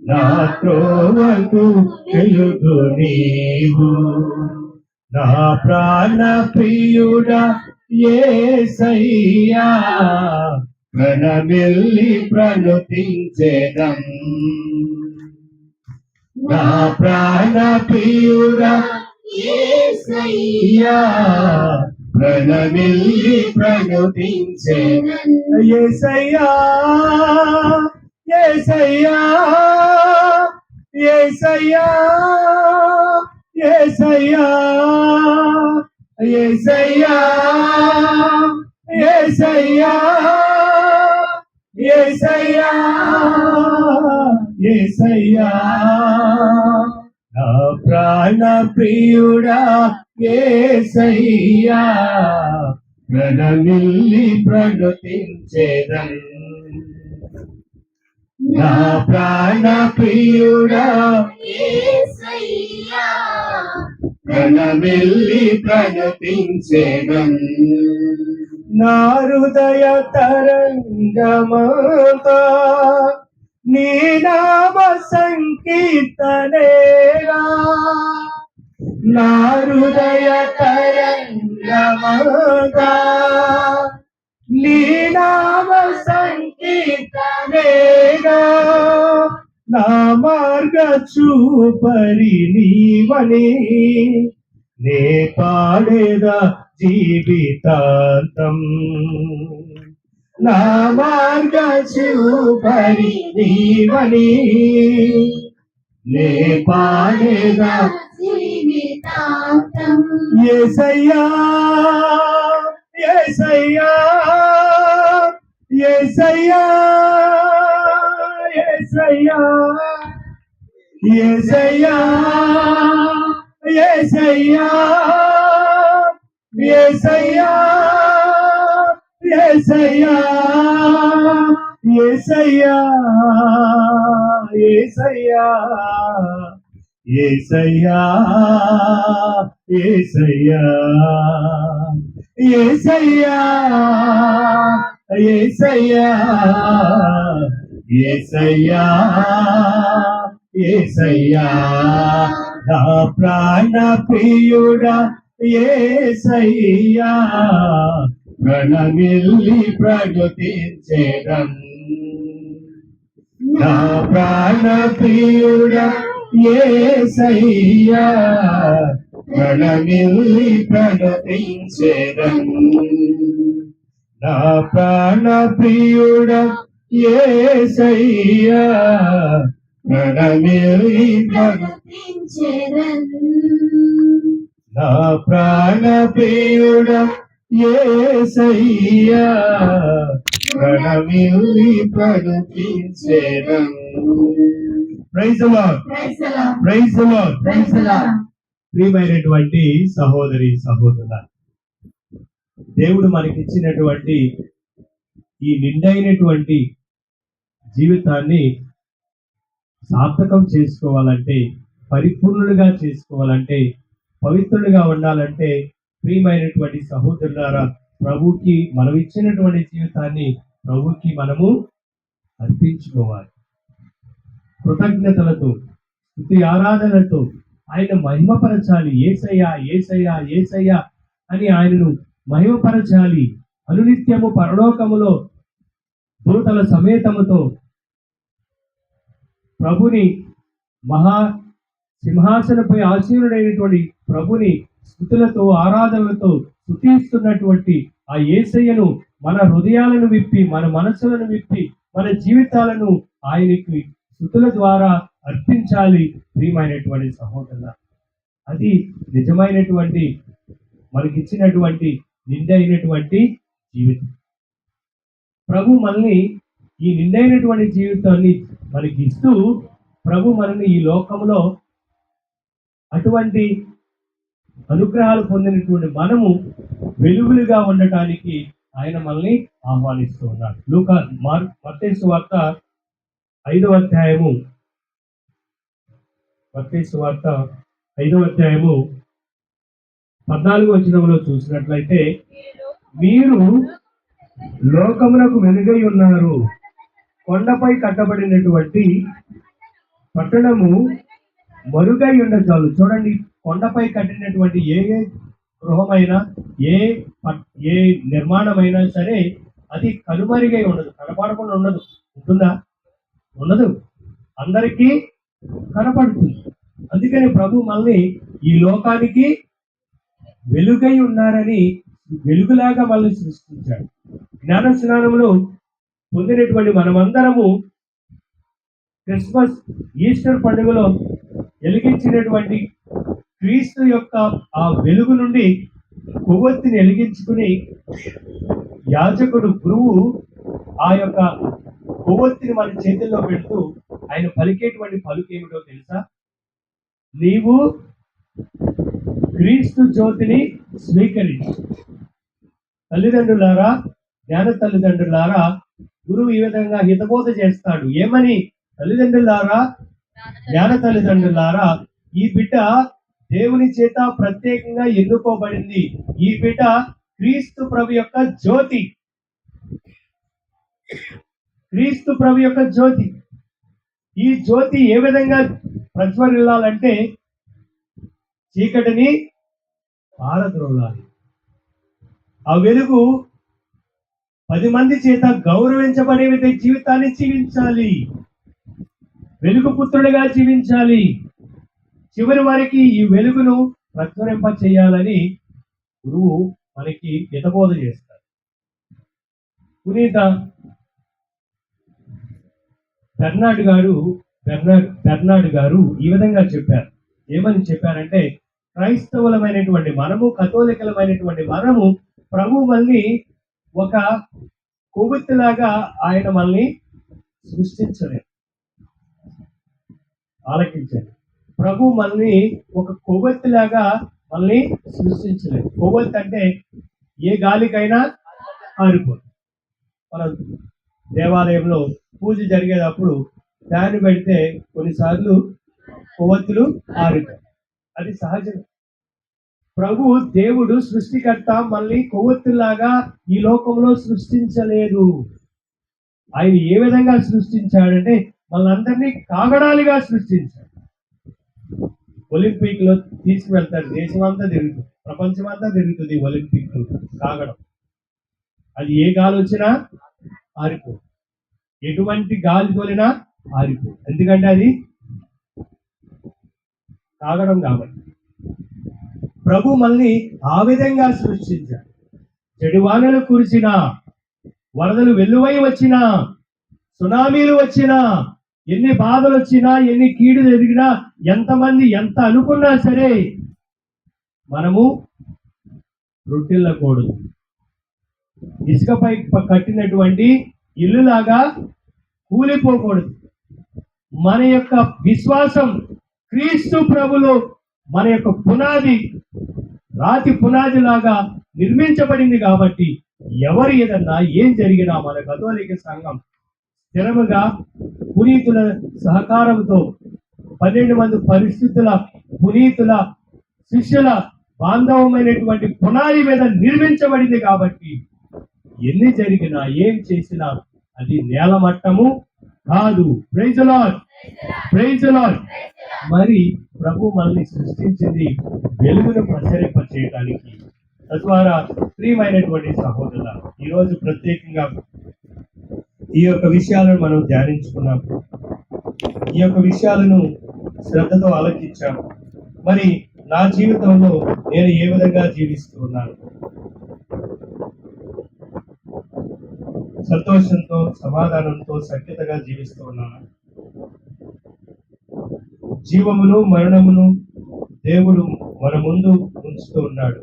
నా త్రోవకు వెలుగు నీవు, నా ప్రాణ ప్రియుడా యేసయ్యా, ప్రణమిల్లి ప్రణుతించెదం. నా ప్రాణ ప్రియుడా యేసయ్యా, ప్రణమిల్లి ప్రణుతించెదం. యేసయ్యా యేసయ్యా యేసయ్యా యేసయ్యా యేసయ్యా యేసయ్యా యేసయ్యా యేసయ్యా, నా ప్రాణ ప్రియుడా యేసయ్యా, ప్రణమిల్లి ప్రణుతించెదం. నా ప్రాణ ప్రియుడా యేసయ్యా, ప్రణమిల్లి ప్రణుతించెదం. నా హృదయ తరంగమంతా నీ నామ సంకీర్తనేగా, నా హృదయ తరంగమంతా నీ నామ సంకీర్తనేగా, నా మార్గ చూపరి నీవని నే పాడేదా జీవితాంతం. నా మార్గ చూపరి నీవని నే పాడేదా జీవితాంతం. యేసయ్యా యేసయ్యా యేసయ్యా యేసయ్యా యేసయ్యా యేసయ్యా యేసయ్యా యేసయ్యా యేసయ్యా యేసయ్యా యేసయ్యా యేసయ్యా యేసయ్యా యేసయ్యా యేసయ్యా యేసయ్యా, నా ప్రాణ ప్రియుడా యేసయ్యా, ప్రణమిల్లి ప్రణుతించెదం. నా ప్రాణ ప్రియుడా యేసయ్యా, ప్రణమిల్లి ప్రణుతించెదం. నా ప్రాణ ప్రియుడా యేసయ్యా, ప్రణమిల్లి ప్రణుతించెదం. నా ప్రాణ ప్రియుడా యేసయ్యా, ప్రణమిల్లి ప్రణుతించెదం. Praise the lord, praise the lord, praise the lord. Praise the Lord. ప్రియమైనటువంటి సహోదరి సహోదరుల, దేవుడు మనకిచ్చినటువంటి ఈ నిండైనటువంటి జీవితాన్ని సార్థకం చేసుకోవాలంటే, పరిపూర్ణులుగా చేసుకోవాలంటే, పవిత్రులుగా ఉండాలంటే, ప్రియమైనటువంటి సహోదరులారా, ప్రభుకి మనం ఇచ్చినటువంటి జీవితాన్ని ప్రభుకి మనము అర్పించుకోవాలి. కృతజ్ఞతలతో, స్తుతి ఆరాధనలతో ఆయన మహిమపరచాలి. యేసయ్యా యేసయ్యా యేసయ్యా అని ఆయనను మహిమపరచాలి. అనునిత్యము పరలోకములో దూతల సమేతముతో ప్రభుని మహా సింహాసనపై ఆసీనుడైనటువంటి ప్రభుని స్తుతులతో ఆరాధనలతో స్తుతిస్తున్నటువంటి ఆ యేసయ్యను మన హృదయాలను విప్పి, మన మనసులను విప్పి, మన జీవితాలను ఆయనకి స్తుతుల ద్వారా అర్పించాలి. ప్రియమైనటువంటి సహోదరుల, అది నిజమైనటువంటి మనకిచ్చినటువంటి నిండైనటువంటి జీవితం. ప్రభు మనల్ని ఈ నిండైనటువంటి జీవితాన్ని మనకి ఇస్తూ ప్రభు మనల్ని ఈ లోకంలో అటువంటి అనుగ్రహాలు పొందినటువంటి మనము వెలుగులుగా ఉండటానికి ఆయన మనల్ని ఆహ్వానిస్తూ ఉన్నాడు. మత్తయి సువార్త 5వ అధ్యాయము, మత్తయి సువార్త 5వ అధ్యాయము 14వ వచనంలో చూసినట్లయితే, మీరు లోకమునకు వెలుగై ఉన్నారు, కొండపై కట్టబడినటువంటి పట్టణము మరుగై ఉండచాలు. చూడండి, కొండపై కట్టినటువంటి ఏ గృహమైనా ఏ నిర్మాణమైనా సరే అది కనుమరుగై ఉండదు, కనపడకుండా ఉండదు. ఉంటుందా? ఉండదు, అందరికీ కనపడుతుంది. అందుకని ప్రభు మనల్ని ఈ లోకానికి వెలుగై ఉన్నారని వెలుగులాగా మనల్ని సృష్టించాడు. జ్ఞాన స్నానములు పొందినటువంటి మనమందరము క్రిస్మస్, ఈస్టర్ పండుగలో వెలిగించినటువంటి క్రీస్తు యొక్క ఆ వెలుగు నుండి కొవ్వొత్తిని వెలిగించుకుని యాజకుడు గురువు ఆ యొక్క కొవ్వొత్తిని మన చేతుల్లో పెడుతూ ఆయన పలికేటువంటి పలుకు ఏమిటో తెలుసా? నీవు క్రీస్తు జ్యోతిని స్వీకరించు. తల్లిదండ్రులారా, జ్ఞాన తల్లిదండ్రులారా, గురువు ఈ విధంగా హితబోధ చేస్తాడు. ఏమని? తల్లిదండ్రులారా, జ్ఞాన తల్లిదండ్రులారా, ఈ బిడ్డ దేవుని చేత ప్రత్యేకంగా ఎన్నుకోబడింది. ఈ బిడ్డ క్రీస్తు ప్రభు యొక్క జ్యోతి, క్రీస్తు ప్రభు యొక్క జ్యోతి. ఈ జ్యోతి ఏ విధంగా ప్రజ్వరిల్లాలంటే చీకటిని పారద్రోలాలి. ఆ వెలుగు 10 మంది చేత గౌరవించబడే జీవితాన్ని జీవించాలి, వెలుగు పుత్రుడిగా జీవించాలి. చివరి వారికి ఈ వెలుగును ప్రజ్వరింప చేయాలని గురువు మనకి హితబోధ చేస్తారు. పునీత బెర్నార్డ్ గారు ఈ విధంగా చెప్పారు. ఏమని చెప్పారంటే, క్రైస్తవులమైనటువంటి మనము, కథోలికలమైనటువంటి మనము ప్రభు మనల్ని ఒక కొవ్వొత్తిలాగా ఆయన మనల్ని సృష్టించలేదు. ఆలకించండి, ప్రభు మనల్ని ఒక కొవ్వొత్తిలాగా మనల్ని సృష్టించలేదు. కొవ్వొత్తి అంటే ఏ గాలికైనా ఆరిపోతుంది. మనం దేవాలయంలో పూజ జరిగేటప్పుడు దాన్ని పెడితే కొన్నిసార్లు కొవ్వొత్తులు ఆరిపోతాయి, అది సహజం. ప్రభు దేవుడు సృష్టికర్త మనల్ని కొవ్వొత్తులాగా ఈ లోకంలో సృష్టించలేదు. ఆయన ఏ విధంగా సృష్టించాడంటే మనందరినీ కాగడాలుగా సృష్టించాడు. ఒలింపిక్ లో తీసుకువెళ్తారు, దేశమంతా తిరుగుతుంది, ప్రపంచమంతా తిరుగుతుంది ఒలింపిక్ కాగడం. అది ఏ గాలి వచ్చినా ఆరిపోదు, ఎటువంటి గాలి తోలినా ఆరిపోదు, ఎందుకంటే అది కాగడం కాబట్టి. ప్రభు మనల్ని ఆ విధంగా సృష్టించాడు. చెడు వానలు కురిసినా, వరదలు వెల్లువై వచ్చినా, సునామీలు వచ్చినా, ఎన్ని బాధలు వచ్చినా, ఎన్ని కీడులు ఎదిగినా, ఎంతమంది ఎంత అనుకున్నా సరే మనము రొట్టెళ్ళకూడదు. ఇసుకపై కట్టినటువంటి ఇల్లులాగా కూలిపోకూడదు. మన యొక్క విశ్వాసం క్రీస్తు ప్రభులో మన యొక్క పునాది రాతి పునాది లాగా నిర్మించబడింది కాబట్టి ఎవరు ఏదన్నా ఏం జరిగినా మన కథోలిక సంఘం స్థిరముగా పునీతుల సహకారంతో 12 మంది పరిస్థితుల పునీతుల శిష్యుల బాంధవమైనటువంటి పునాది మీద నిర్మించబడింది కాబట్టి ఎన్ని జరిగినా ఏం చేసినా అది నేలమట్టము కాదు. Praise the lord, praise the lord. మరి ప్రభు మనల్ని సృష్టించింది వెలుగును ప్రసరింప చేయడానికి. తద్వారా ప్రియమైనటువంటి సహోదరుల, ఈరోజు ప్రత్యేకంగా ఈ యొక్క విషయాలను మనం ధ్యానించుకున్నాం, ఈ యొక్క విషయాలను శ్రద్ధతో ఆలోచించాం. మరి నా జీవితంలో నేను ఏ విధంగా జీవిస్తూ ఉన్నాను? సంతోషంతో, సమాధానంతో, సఖ్యతగా జీవిస్తూ ఉన్నాను? జీవమును మరణమును దేవుడు మన ముందు ఉంచుతూ ఉన్నాడు.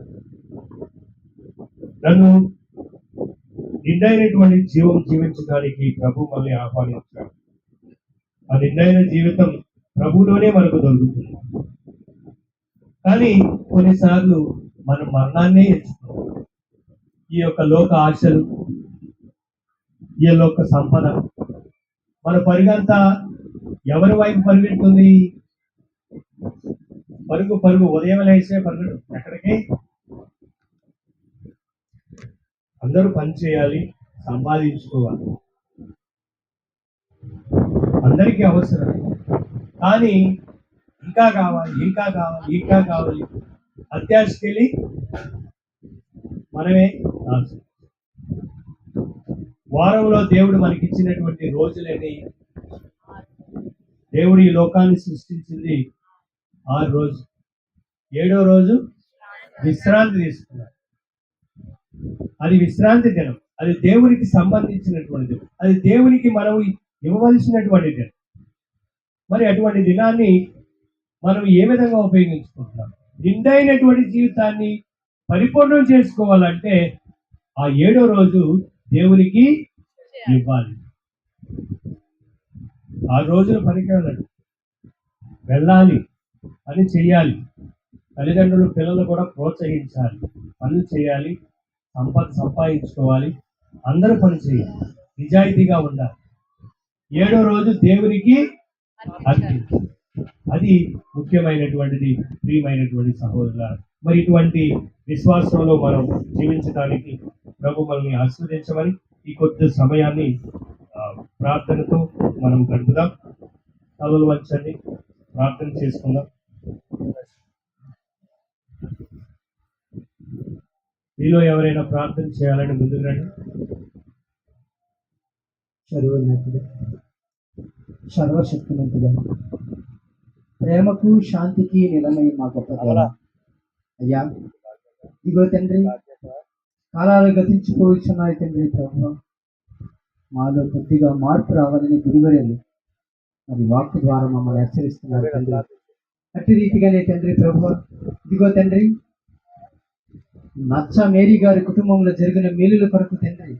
నన్ను నిండైనటువంటి జీవం జీవించడానికి ప్రభు మనల్ని ఆహ్వానించాడు. ఆ నిండైన జీవితం ప్రభులోనే మనకు దొరుకుతుంది. కానీ కొన్నిసార్లు మనం మరణాన్నే ఎంచుకుంటాం. ఈ యొక్క లోక ఆశలు, ఈ లోక సంపద, మన పరుగంతా ఎవరి వైపు పరిగెడుతుంది? పరుగు పరుగు ఉదయం లేసే పరుగు ఎక్కడికి? అందరూ పని చేయాలి, సంపాదించుకోవాలి, అందరికీ అవసరం. కానీ ఇంకా కావాలి, ఇంకా కావాలి, ఇంకా కావాలి, అత్యాశకెళ్ళి మనమే నాశనం. వారంలో దేవుడు మనకి ఇచ్చినటువంటి రోజులని, దేవుడు ఈ లోకాన్ని సృష్టించింది 6 రోజు. 7వ రోజు విశ్రాంతి తీసుకున్నాడు. అది విశ్రాంతి దినం. అది దేవునికి సంబంధించినటువంటిది. అది దేవునికి మనం ఇవ్వవలసినటువంటి దినం. మరి అటువంటి దినాన్ని మనం ఏ విధంగా ఉపయోగించుకుంటున్నాం? నిండైనటువంటి జీవితాన్ని పరిపూర్ణం చేసుకోవాలంటే ఆ 7వ రోజు దేవునికి ఇవ్వాలి. 6 రోజులు పనికి వెళ్ళాలి, పని చేయాలి. తల్లిదండ్రులు పిల్లలు కూడా ప్రోత్సహించాలి, పనులు చేయాలి, సంపాదించుకోవాలి, అందరూ పని చేయాలి, నిజాయితీగా ఉండాలి. 7వ రోజు దేవునికి అర్పించాలి. అది ముఖ్యమైనటువంటిది. ప్రియమైనటువంటి సహోదరుల, మరి ఇటువంటి విశ్వాసంలో మనం జీవించడానికి ప్రభు మనల్ని ఆశీర్వదించమని ఈ కొద్ది సమయాన్ని ప్రార్థనతో మనం గడుపుదాం. తలలు వంచండి, ప్రార్థన చేసుకుందాం. మీలో ఎవరైనా ప్రార్థన చేయాలని ముందుకు రండి. సర్వోన్నతుడా, సర్వశక్తిమంతుడా, ప్రేమకు శాంతికి నిలమై మా గొప్ప దేవా, అయ్యా ఇగో తండ్రి, కాలాలు గతించిపోతున్నాయి తండ్రి. ప్రభు, మాలో కొద్దిగా మార్పు రావాలని గురువరేలు మరి వాక్కు ద్వారా మమ్మల్ని హెచ్చరిస్తున్నారు తండ్రి. అట్టి రీతిగానే తండ్రి ప్రభు, ఇదిగో తండ్రి, నచ్చ మేరీ గారి కుటుంబంలో జరిగిన మేలుల కొరకు తండ్రి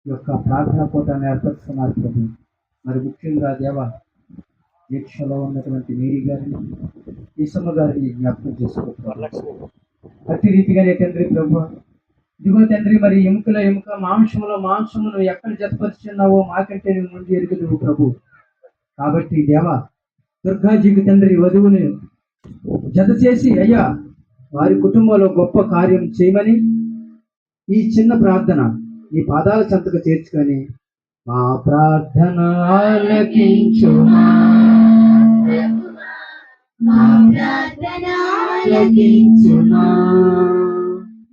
ఈ యొక్క ప్రార్థన కూటాన్ని ఏర్పరుస్తున్నారు ప్రభు. మరి ముఖ్యంగా దేవ, దీక్షలో ఉన్నటువంటి మేరీ గారిని, ఈసమ్మ గారిని జ్ఞాపకం చేసుకోవాలి. అట్టి రీతిగానే తండ్రి ప్రభు, ఇదిగో తండ్రి, మరి ఎముకల ఎముక, మాంసములో మాంసమును ఎక్కడ జతపరుచున్నావో మాకంటే నువ్వు ముందు ఎరుగుదువు ప్రభు. కాబట్టి దేవ, దుర్గాజీకి తండ్రి వధువుని జత చేసి అయ్యా వారి కుటుంబంలో గొప్ప కార్యం చేయమని ఈ చిన్న ప్రార్థన ఈ పాదాల చెంతకు చేర్చుకొని మా ప్రార్థన ఆలకించుమా, మా ప్రార్థన ఆలకించుమా.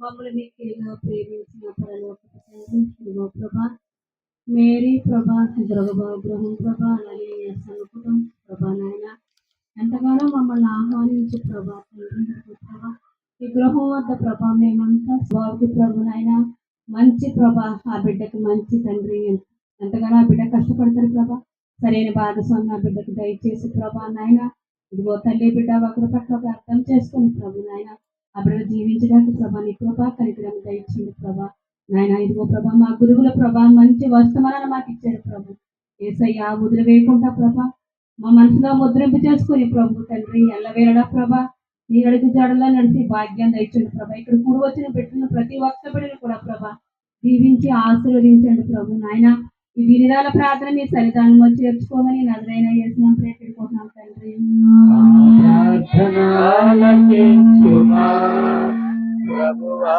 మమ్మల్ని మిక్కిలిగా ప్రేమించిన పరలోకపు తండ్రి, ఇదిగో ప్రభా, మేరీ ప్రభా, ద్రవగ్రహం ప్రభా, అలాగే సనుకుటం ప్రభా, నాయన ఎంతగానో మమ్మల్ని ఆహ్వానించు ప్రభా తండ్రి. ప్రభా, ఈ గృహం వద్ద ప్రభా మేమంతా స్వామి ప్రభు నాయన, మంచి ప్రభా, ఆ బిడ్డకు మంచి తండ్రి. ఎంతగానో ఆ బిడ్డ కష్టపడతారు ప్రభా, సరైన భాగస్వామి ఆ బిడ్డకు దయచేసి ప్రభా నాయన. ఇదిగో తల్లి బిడ్డ ఒకరి పట్ల ఒక అర్థం చేసుకుని ప్రభు నాయన ఆ బిడ్డ జీవించడానికి ప్రభా నీ కృపా కనికరం దయచేయండి ప్రభా నాయన. ఇదిగో ప్రభా, మా గురువుల ప్రభా మంచి వర్తమానాన్ని మాకు ఇచ్చారు ప్రభు. యేసయ్య ముద్ర వేయకుండా ప్రభా మా మనసులో ముద్రింపు చేసుకుని ప్రభు తండ్రి, ఎల్లవేళలా ప్రభా నీ అడుగు జాడలా నడిచి భాగ్యం దయచేయండి ప్రభా. ఇక్కడ కూడి వచ్చిన పెట్టిన ప్రతి ఒక్క బిడ్డను కూడా ప్రభా దీవించి ఆశీర్వదించండి ప్రభు నాయన. ఈ వినిదాల ప్రార్థన మీ సన్నిధానంలో చేర్చుకోమని నజరైన యేసునామమున ప్రార్థిస్తున్నాం తండ్రి. ప్రార్థన ఆలకించుమా ప్రభువా.